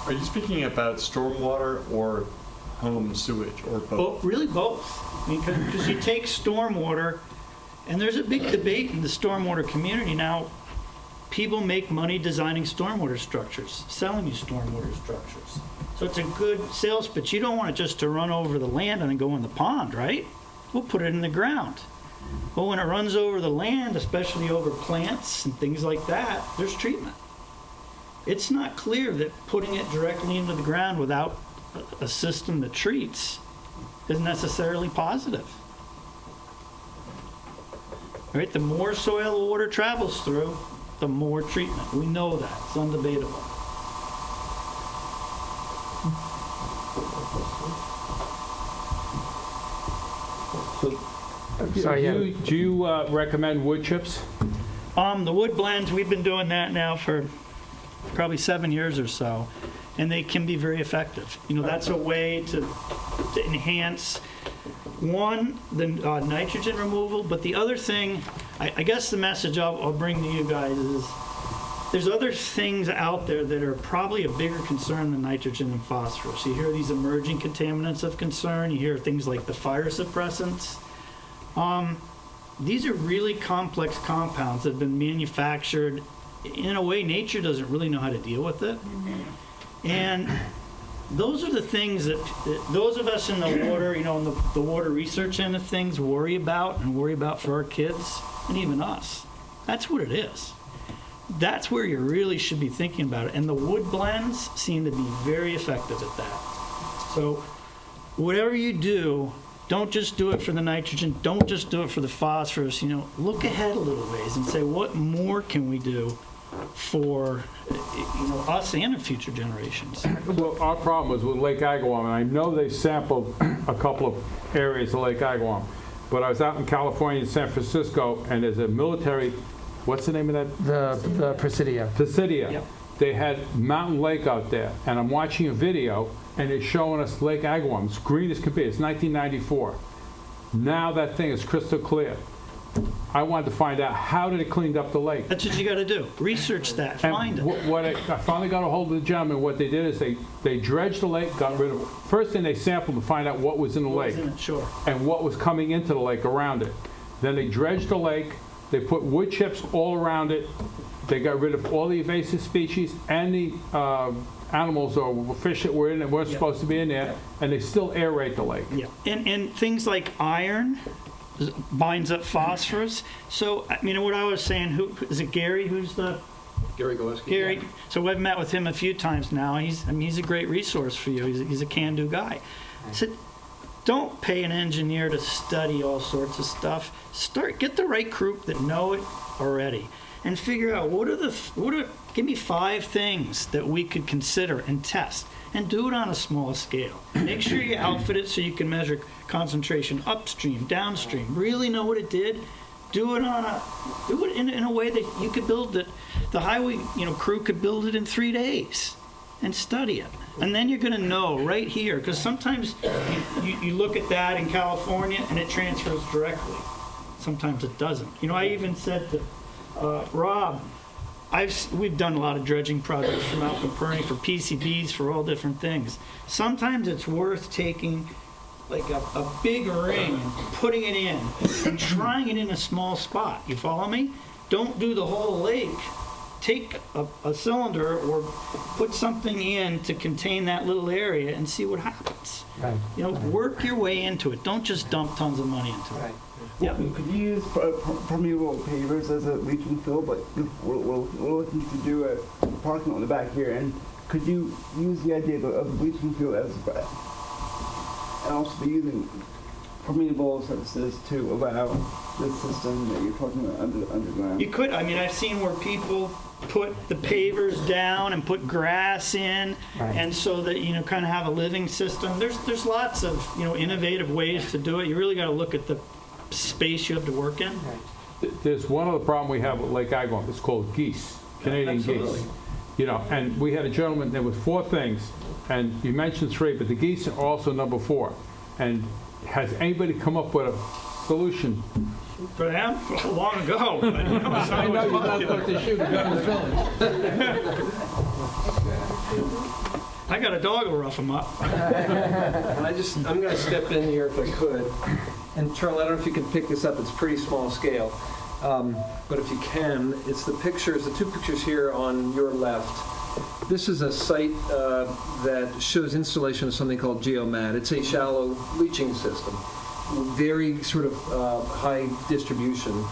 Are you speaking about stormwater or home sewage, or both? Really both. Because you take stormwater, and there's a big debate in the stormwater community now. People make money designing stormwater structures, selling you stormwater structures. So it's a good sales pitch. You don't want it just to run over the land and then go in the pond, right? We'll put it in the ground. But when it runs over the land, especially over plants and things like that, there's treatment. It's not clear that putting it directly into the ground without a system that treats is necessarily positive. Right? The more soil the water travels through, the more treatment. We know that. It's undebatable. Do you recommend wood chips? The wood blends, we've been doing that now for probably 7 years or so, and they can be very effective. That's a way to enhance, one, the nitrogen removal, but the other thing, I guess the message I'll bring to you guys is there's other things out there that are probably a bigger concern than nitrogen and phosphorus. You hear these emerging contaminants of concern. You hear things like the fire suppressants. These are really complex compounds that have been manufactured in a way nature doesn't really know how to deal with it. And those are the things that those of us in the water, in the water research end of things worry about for our kids and even us. That's what it is. That's where you really should be thinking about it. And the wood blends seem to be very effective at that. So whatever you do, don't just do it for the nitrogen. Don't just do it for the phosphorus. Look ahead a little ways and say, what more can we do for us and the future generations? Well, our problem is with Lake Agawam, and I know they sampled a couple of areas of Lake Agawam, but I was out in California, in San Francisco, and there's a military, what's the name of that? The Presidia. Presidia. Yep. They had Mountain Lake out there, and I'm watching a video, and it's showing us Lake Agawam. It's green as can be. It's 1994. Now that thing is crystal clear. I wanted to find out, how did it clean up the lake? That's what you got to do. Research that. Find it. What I finally got a hold of the gentleman. What they did is they dredged the lake, got rid of it. First thing they sampled to find out what was in the lake Sure. and what was coming into the lake around it. Then they dredged the lake. They put wood chips all around it. They got rid of all the invasive species and the animals or fish that were in it weren't supposed to be in there, and they still aerate the lake. Yeah. And things like iron binds up phosphorus. So, what I was saying, who is it, Gary? Who's the... Gary Gillespie. Gary. So I've met with him a few times now. He's a great resource for you. He's a can-do guy. I said, don't pay an engineer to study all sorts of stuff. Get the right group that know it already, and figure out give me 5 things that we could consider and test, and do it on a small scale. Make sure you outfit it so you can measure concentration upstream, downstream. Really know what it did. Do it in a way that you could build it. The highway crew could build it in 3 days and study it. And then you're going to know right here, because sometimes you look at that in California and it transfers directly. Sometimes it doesn't. I even said to Rob, we've done a lot of dredging projects for Malcolm Perny, for PCBs, for all different things. Sometimes it's worth taking like a big ring and putting it in and trying it in a small spot. You follow me? Don't do the whole lake. Take a cylinder or put something in to contain that little area and see what happens. Right. Work your way into it. Don't just dump tons of money into it. Right. Yep. Could you use permeable pavers as a leaching field? But we're looking to do a parking lot in the back here, and could you use the idea of the leaching field as and also be using permeable surfaces to allow this system that you're talking about underground. You could, I mean, I've seen where people put the pavers down and put grass in, Right. and so that, you know, kind of have a living system. There's lots of, you know, innovative ways to do it. You really got to look at the space you have to work in. There's one other problem we have with Lake Agawam, it's called geese, Canadian Absolutely. geese. You know, and we had a gentleman, there was 4 things, and you mentioned 3, but the geese are also number 4. And has anybody come up with a solution? For them, long ago. But, you know, it's not I know always you're not popular. supposed to shoot a gun in the village. I got a dog who'll rough them up. And I'm going to step in here if I could. And Charlie, I don't know if you can pick this up, it's pretty small scale. But if you can, it's the 2 pictures here on your left. This is a site that shows installation of something called Geomat. It's a shallow leaching system, very sort of high distribution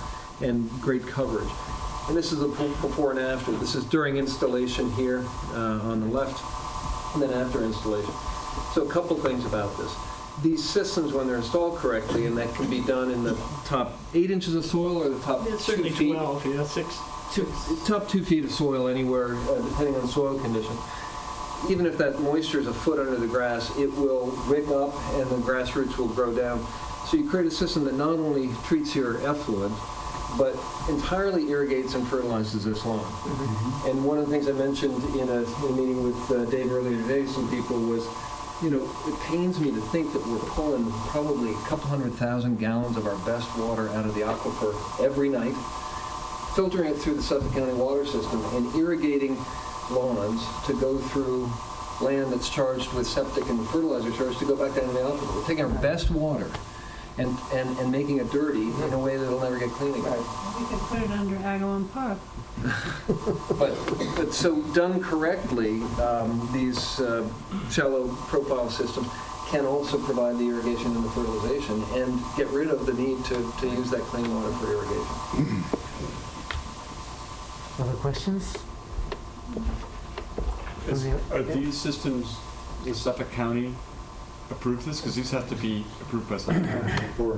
and great coverage. And this is a before and after. This is during installation here on the left, and then after installation. So a couple things about this. These systems, when they're installed correctly, and that can be done in the top 8 inches of soil or the top It's 2 certainly feet. 12, yeah, 6. Top 2 feet of soil anywhere, depending on soil condition. Even if that moisture is a foot under the grass, it will wick up and the grass roots will grow down. So you create a system that not only treats your effluent, but entirely irrigates and fertilizes this lawn. And one of the things I mentioned in a meeting with Dave earlier today, some people was, you know, it pains me to think that we're pulling probably a couple 100,000 gallons of our best water out of the aquifer every night, filtering it through the Suffolk County water system and irrigating lawns to go through land that's charged with septic and fertilizer charge to go back down to the aquifer. We're taking our best water and making it dirty in a way that it'll never get clean again. We could put it under Agawam Park. But so done correctly, these shallow profile systems can also provide the irrigation and the fertilization and get rid of the need to use that clean water for irrigation. Other questions? Are these systems, does Suffolk County approve this? Because these have to be approved by Suffolk County.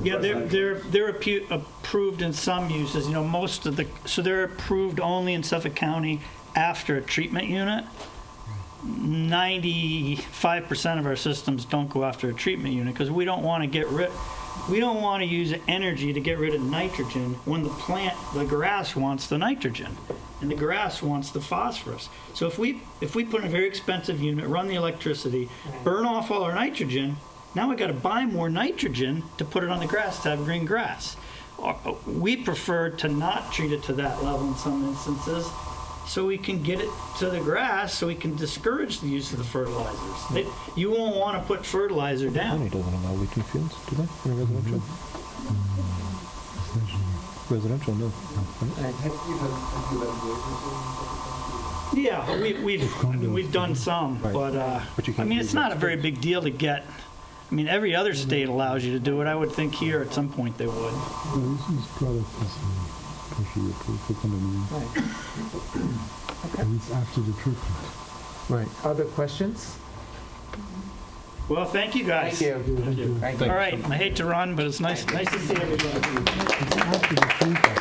Yeah, they're approved in some uses. You know, so they're approved only in Suffolk County after a treatment unit. 95% of our systems don't go after a treatment unit because we don't want to use energy to get rid of nitrogen when the grass wants the nitrogen and the grass wants the phosphorus. So if we put in a very expensive unit, run the electricity, burn off all our nitrogen, now we got to buy more nitrogen to put it on the grass to have green grass. We prefer to not treat it to that level in some instances, so we can get it to the grass, so we can discourage the use of the fertilizers. You won't want to put fertilizer down. doesn't allow leaching fields, do they, in residential? Residential, no. Yeah, we've done some, Right. but But you I can't mean, use it's not that a very big deal to get. I mean, every other state allows you to do it. I would think here at some point they would. No, this product is partially approved for condominium. And it's after the treatment. Right. Other questions? Well, thank you guys. Thank you. Thank you. All right, I hate to run, but it's nice to see everybody. It's after the treatment.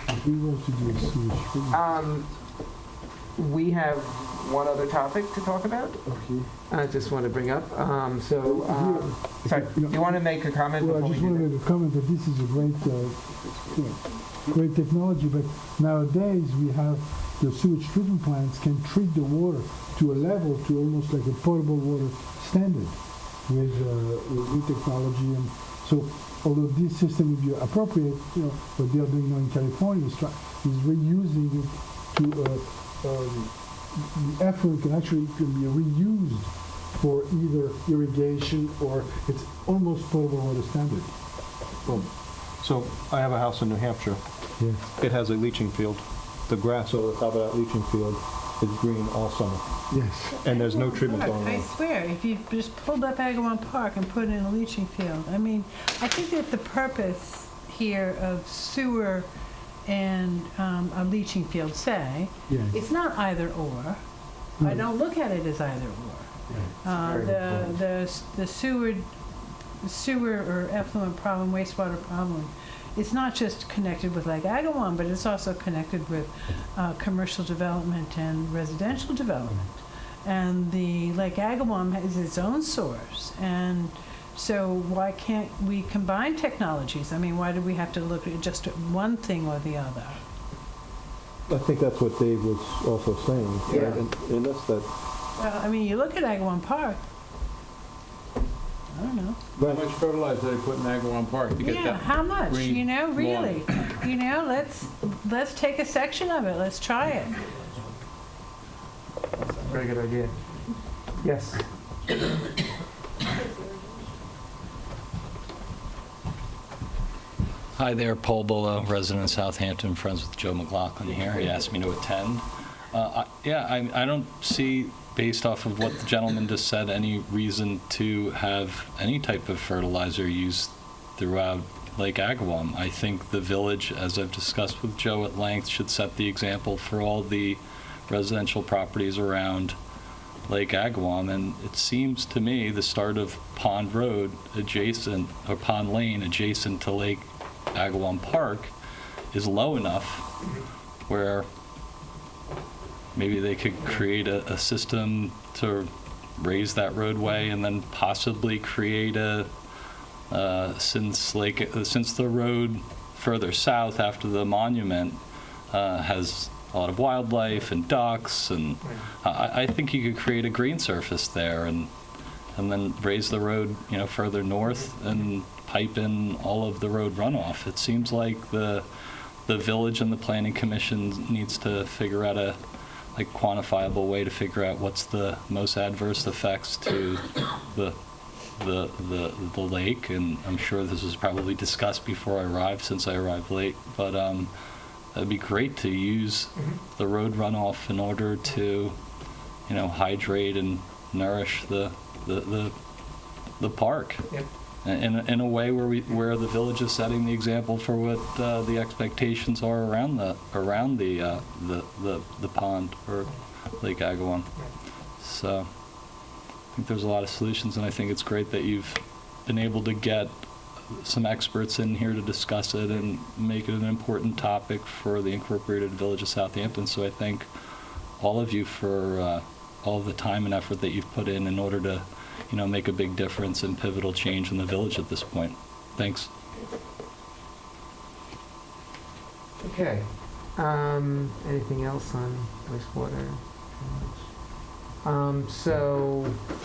If we were to do a sewage treatment. We have one other topic to talk about. Okay. I just want to bring up. Sorry, you want to make a comment? Well, I before just we do want to that? make a comment that this is a great technology, but nowadays we have the sewage treatment plants can treat the water to a level to almost like a potable water standard with new technology. And so, although this system would be appropriate, you know, what they are doing now in California is reusing it to the effluent can be reused for either irrigation or it's almost potable water standard. Well, so I have a house in New Hampshire. Yes. It has a leaching field. The grass over the top of that leaching field is green all summer. Yes. And there's no treatment going I on. swear, if you just pulled up Agawam Park and put in a leaching field, I mean, I think that the purpose here of sewer and a leaching field, say, Yes. it's not either or. I don't look at it as either or. Very good The sewer or effluent problem, wastewater problem, it's not just connected with Lake Agawam, but it's also connected with commercial development and residential development. And the Lake Agawam has its own source. And so why can't we combine technologies? I mean, why do we have to look at just one thing or the other? I think that's what Dave was also saying. Yeah. And that's that. Well, I mean, you look at Agawam Park. I don't know. How much fertilizer they put in Agawam Park to get Yeah, that? how much? green You know, lawn? really. You know, let's take a section of it. Let's try it. Very good idea. Yes. Hi there, Paul Bolo, resident of Southampton, friends with Joe McLaughlin here. He asked me to attend. I don't see, based off of what the gentleman just said, any reason to have any type of fertilizer used throughout Lake Agawam. I think the village, as I've discussed with Joe at length, should set the example for all the residential properties around Lake Agawam. And it seems to me the start of Pond Road adjacent, or Pond Lane adjacent to Lake Agawam Park is low enough where maybe they could create a system to raise that roadway and then possibly create since the road further south after the monument has a lot of wildlife and ducks, and I think you could create a green surface there and then raise the road, further north and pipe in all of the road runoff. It seems like the village and the planning commission needs to figure out a quantifiable way to figure out what's the most adverse effects to the lake. And I'm sure this was probably discussed before I arrived, since I arrived late, but it'd be great to use the road runoff in order to hydrate and nourish the park. Yep. In a way where the village is setting the example for what the expectations are around the pond or Lake Agawam. So I think there's a lot of solutions, and I think it's great that you've been able to get some experts in here to discuss it and make it an important topic for the incorporated village of Southampton. So I thank all of you for all of the time and effort that you've put in order to make a big difference and pivotal change in the village at this point. Thanks. Okay. Anything else on wastewater? And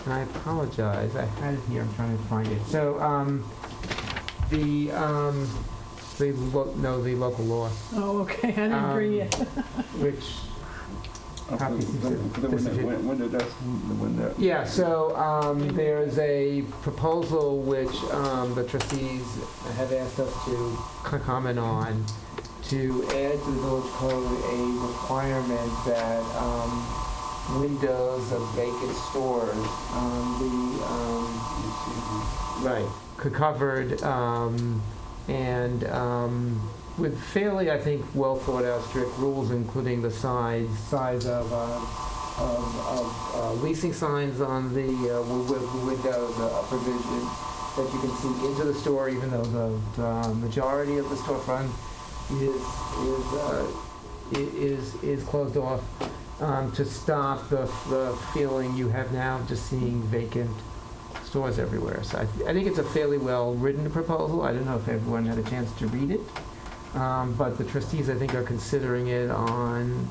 I apologize, I had it here, I'm trying to find it. So, the local law, Oh, okay, I didn't bring it. which copy seems to disappear. When that. Yeah, so there's a proposal which the trustees have asked us to comment on, to add to the village code a requirement that windows of vacant stores covered and with fairly, I think, well thought out strict rules, including the size of leasing signs on the windows, provision that you can see into the store, even though the majority of the storefront is closed off, to stop the feeling you have now of just seeing vacant stores everywhere. So I think it's a fairly well-written proposal. I don't know if everyone had a chance to read it. But the trustees, I think, are considering it on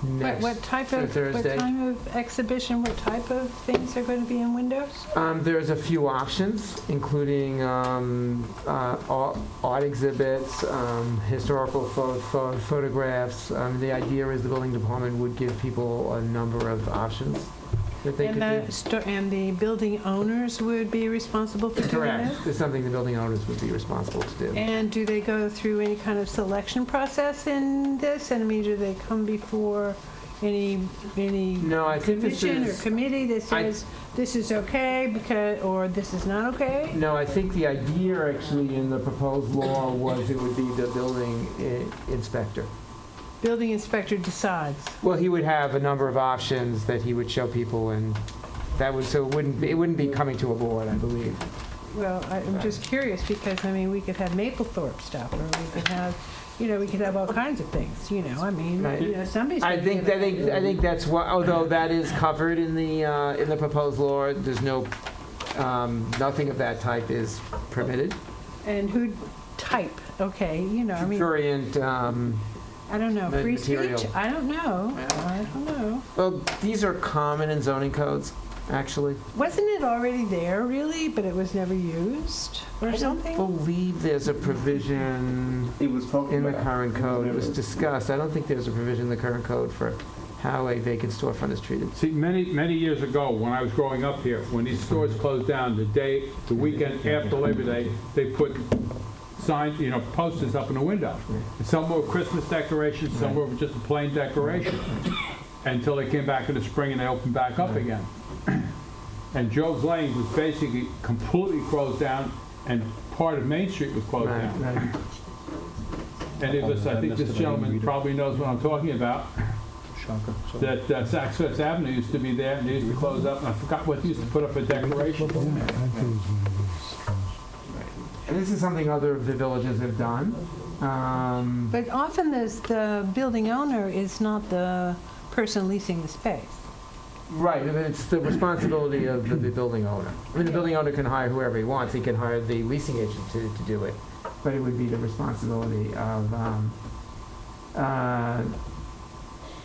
next What Thursday. time of exhibition, what type of things are going to be in windows? There's a few options, including art exhibits, historical photographs. The idea is the building department would give people a number of options that they could do. And the building owners would be responsible for doing Correct. this? It's something the building owners would be responsible to do. And do they go through any kind of selection process in this? And I mean, do they come before any No, I think this commission or is. committee that says this is okay or this is not okay? No, I think the idea actually in the proposed law was it would be the building inspector building inspector decides. Well, he would have a number of options that he would show people, and that would, so it wouldn't be coming to a board, I believe. Well, I'm just curious because, I mean, we could have Maplethorpe stuff, or we could have, we could have all kinds of things, I mean, Right. somebody's. I gonna think give it- I think that's what, although that is covered in the proposed law, there's no, nothing of that type is permitted. And who type, okay, I mean, Prurient, I don't know, free material. speech? I don't know. well, these are common in zoning codes, actually. Wasn't it already there, really, but it was never used or something? I don't believe there's a provision It was talked in the about. current code. It was discussed. I don't think there's a provision in the current code for how a vacant storefront is treated. See, many years ago, when I was growing up here, when these stores closed down, the weekend after Labor Day, they put signs, posters up in the window. And some were Christmas decorations, some were just a plain decoration, until they came back in the spring and they opened back up again. And Joe's Lane was basically completely closed down, and part of Main Street was closed down. Right. And it was, I think this gentleman probably knows what I'm talking about, that Saks Fifth Avenue used to be there, and they used to close up, and I forgot what they used to put up for decoration. And this is something other of the villages have done. But often the building owner is not the person leasing the space. Right, and it's the responsibility of the building owner. I mean, the building owner can hire whoever he wants. He can hire the leasing agent to do it, but it would be the responsibility of.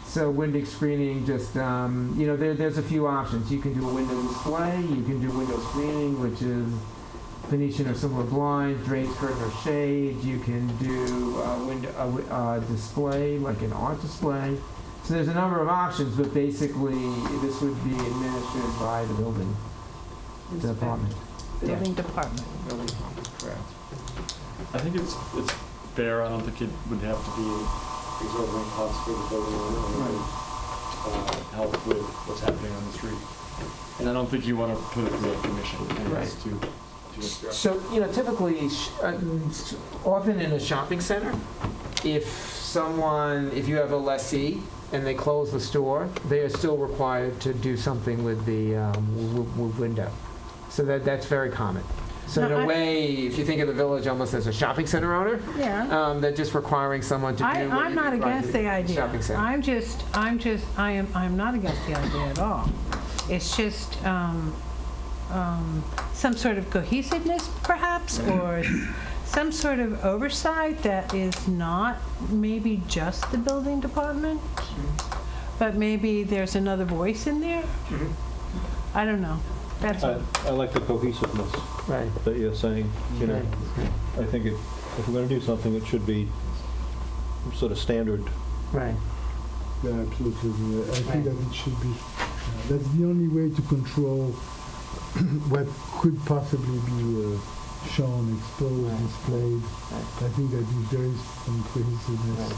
So window screening, just there's a few options. You can do a window display. You can do window screening, which is Venetian or similar blind, drapes, curtain, or shade. You can do a display, like an art display. So there's a number of options, but basically, this would be administered by the building department. Building department. Building department, correct. I think it's fair. I don't think it would have to be exorbitant cost for the building owner. It would help with what's happening on the street. And I don't think you want to put it through a commission. Right. To address. So, typically, often in a shopping center, if you have a lessee and they close the store, they are still required to do something with the window. So that's very common. So in a way, if you think of the village almost as a shopping center owner, Yeah. they're just requiring someone to do what I'm you not do against the idea. shopping center. I'm not against the idea at all. It's just some sort of cohesiveness, perhaps, or some sort of oversight that is not maybe just the building department, but maybe there's another voice in there. I don't know. That's all. I like the cohesiveness Right. that you're saying, Right. I think if we're going to do something, it should be sort of standard. Right. Yeah, absolutely. I think that it should be. That's the only way to control what could possibly be shown, exposed, displayed. I think that if there is some cohesiveness.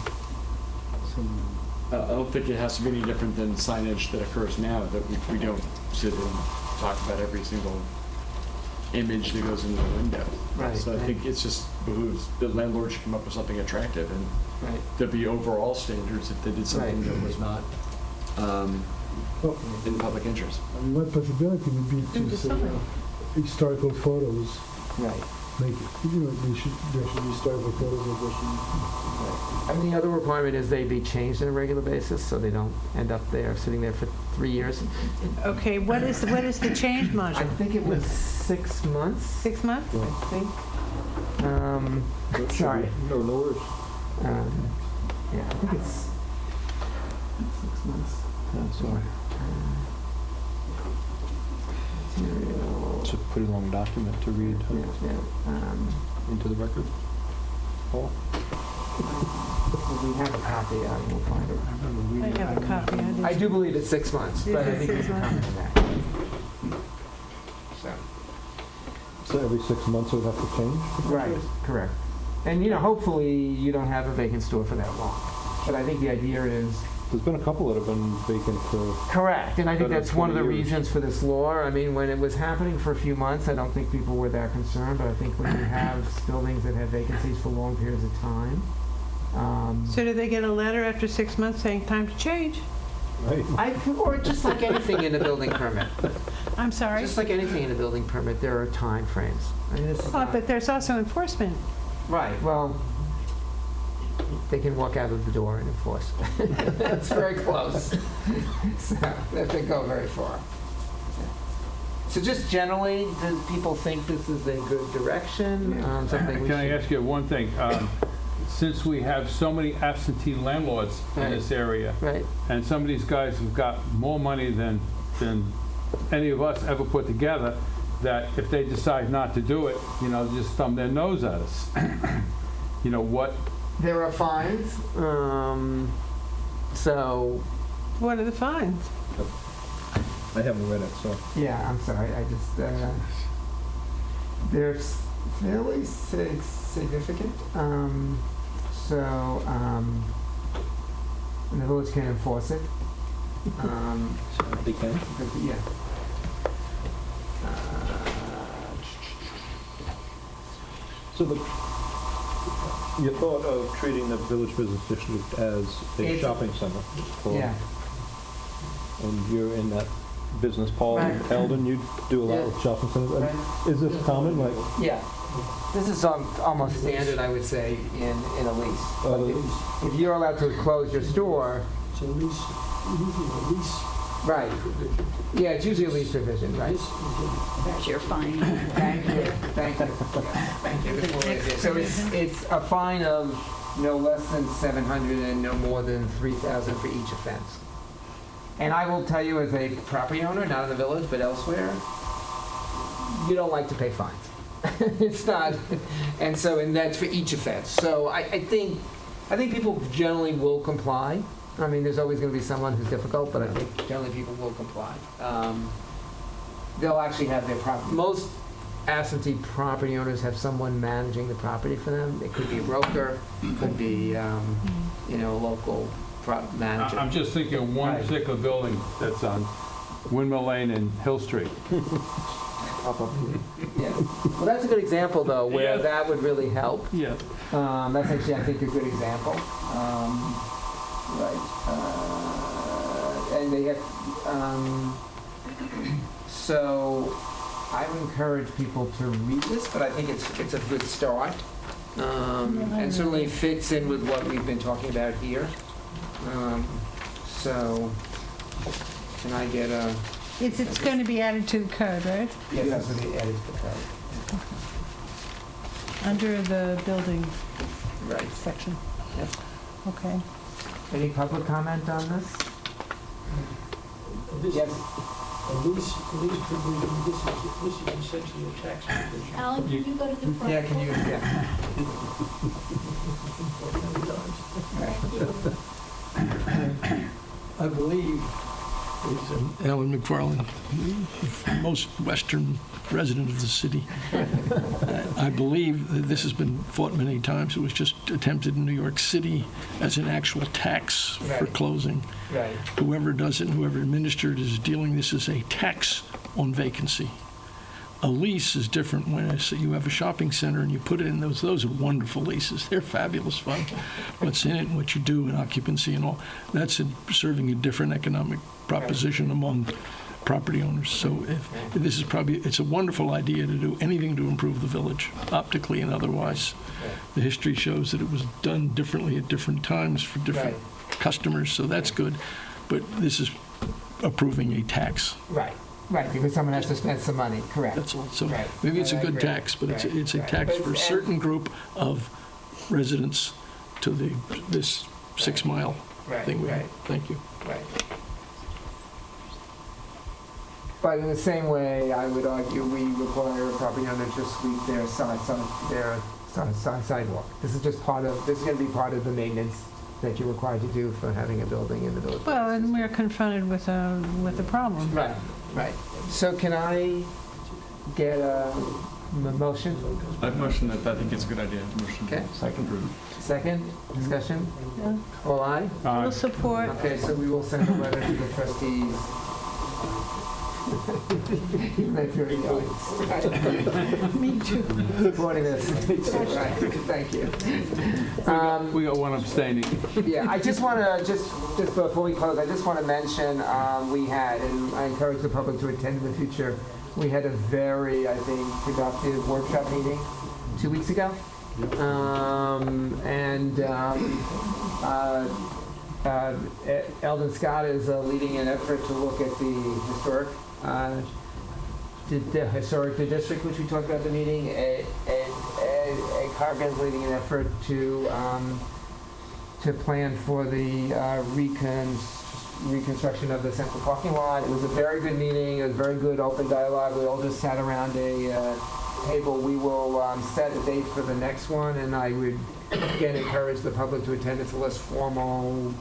I don't think it has to be any different than signage that occurs now, that we don't sit and talk about every single image that goes into the window. Right, So I right. think it's just behooves the landlord should come up with something attractive, and Right. there'd be overall standards if they did something Right. that was not Well, in the public interest. I mean, one possibility would be Do to the say sign. historical photos. Right. Make there should be historical photos of what And the other requirement is they be changed on a regular basis, so they don't end up sitting there for 3 years. Okay, what is the change I module? think it was 6 months. 6 months? I think. Sorry. No worries. Yeah, I think it's 6 months. Sorry. Material. It's a pretty long document to read Yeah. into the record. Paul? We have a copy. We'll find it. I have a copy. I do believe it's 6 months, Is but I it think 6 it's a months? copy of that. So. So every 6 months it would have to change? Right, correct. And, hopefully you don't have a vacant store for that long. But I think the idea is. There's been a couple that have been vacant for... Correct, and I think Better that's than one of the 20 years. reasons for this law. I mean, when it was happening for a few months, I don't think people were that concerned, but I think when you have buildings that have vacancies for long periods of time, So do they get a letter after 6 months saying time to change? Right. Or just like anything in a building permit. I'm sorry? Just like anything in a building permit, there are time frames. I mean, this is Well, not- but there's also enforcement. Right, well, they can walk out of the door and enforce. It's very close. So, if they go very far. So just generally, do people think this is a good direction? Something we Can I should- ask you one thing? Since we have so many absentee landlords in Right. this area, Right, and some of these guys have got more money than any of us ever put together, that if they decide not to do it, just thumb their nose at us. What? there are fines, so, What are the fines? I haven't read it, so. yeah, I'm sorry, I just, they're fairly significant, and the village can enforce it. They can? But, yeah. So your thought of treating the Village Business District as a It's- shopping center? Yeah, And you're in that business, Paul, Right. Eldon, you do a lot with shopping centers. And Right. is this common, like, yeah. This is almost standard, I would say, in a lease. If you're allowed to close your store. It's a lease, Right. Yeah, it's usually a lease provision, right? That's your fine. Thank you, thank you. Thank you. This one is it. So it's a fine of no less than 700 and no more than 3,000 for each offense. And I will tell you, as a property owner, not in the village, but elsewhere, you don't like to pay fines. It's not, and that's for each offense. So I think people generally will comply. I mean, there's always going to be someone who's difficult, but I think generally people will comply. They'll actually have their most absentee property owners have someone managing the property for them. It could be a broker, could be, a local manager. I'm just thinking of one Right. particular building that's on Windmill Lane and Hill Street. Yeah. Well, that's a good example, though, where Yeah. that would really help. Yeah. That's actually, I think, a good example. Right. And they have, so I would encourage people to read this, but I think it's a good start. And certainly fits in with what we've been talking about here. So, can I get a... It's going to be added to the code, right? Yes, that's what they added to the code. Under the building Right. section. Yep. Okay. Any public comment on this? Yes. A lease provision, this is essentially a tax provision. Alan, can you go to the front? Yeah, can you, yeah. I believe, Alan McFarland, most Western resident of the city. I believe that this has been fought many times. It was just attempted in New York City as an actual tax for Right. closing. Right. Whoever does it and whoever administered it is dealing this as a tax on vacancy. A lease is different when you have a shopping center and you put it in those are wonderful leases. They're fabulous fun. What's in it and what you do and occupancy and all, that's serving a different economic proposition among property owners. So if this is it's a wonderful idea to do anything to improve the village, optically and otherwise. The history shows that it was done differently at different times for different customers, so that's good. But this is approving a tax. Right. Right, because someone has to spend some money, correct. That's all. So Right. maybe it's a I good agree. tax, but Right. it's a Right. tax But for a it's- certain group of residents to this 6 mile Right, thing we have. right. Thank you. Right. But in the same way, I would argue we require a property owner to sweep their sidewalk. This is going to be part of the maintenance that you're required to do for having a building in the village. Well, and we're confronted with a problem. Right, right. So can I get a motion? I've motioned that I think it's a good idea. Motion. Okay. Second. Second, discussion? Yeah. All aye? We'll support. Okay, so we will send a letter to the trustees Even if you're in the audience. Me too. Supporting this. Right. Thank you. We got one abstaining. Yeah, I just want to, just before we close, I just want to mention, we had, and I encourage the public to attend in the future, we had a very, I think, productive workshop meeting 2 weeks ago. Eldon Scott is leading an effort to look at the historic district, which we talked about at the meeting, and Cargan's leading an effort to plan for the reconstruction of the central parking lot. It was a very good meeting. It was very good open dialogue. We all just sat around a table. We will set a date for the next one, and I would again encourage the public to attend. It's a less formal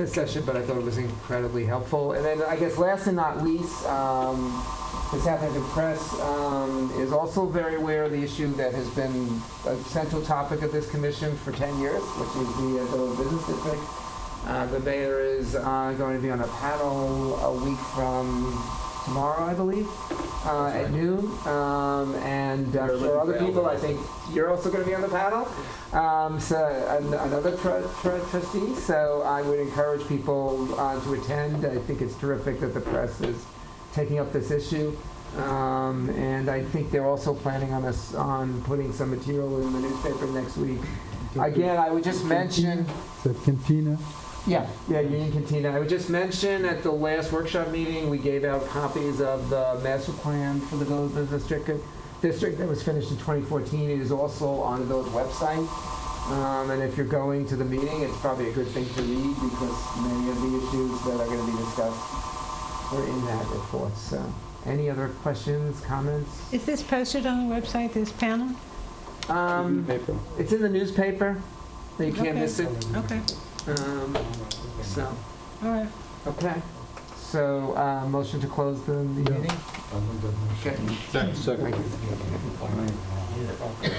session, but I thought it was incredibly helpful. And then I guess last and not least, the Southampton Press is also very aware of the issue that has been a central topic of this commission for 10 years, which is the Village Business District. The mayor is going to be on a panel a week from tomorrow, I believe, at noon. And for other people, I think you're also going to be on the panel. Another trustee. So I would encourage people to attend. I think it's terrific that the press is taking up this issue. And I think they're also planning on putting some material in the newspaper next week. Again, I would just mention... The cantina. Yeah, Union Cantina. I would just mention at the last workshop meeting, we gave out copies of the master plan for the Village Business District that was finished in 2014. It is also on the Village website. And if you're going to the meeting, it's probably a good thing to read because many of the issues that are going to be discussed were in that report. So, any other questions, comments? Is this posted on the website, this panel? It's in the newspaper. So you can't miss it. Okay. So, All right. okay. So, motion to close the meeting? Okay. Second. Thank you.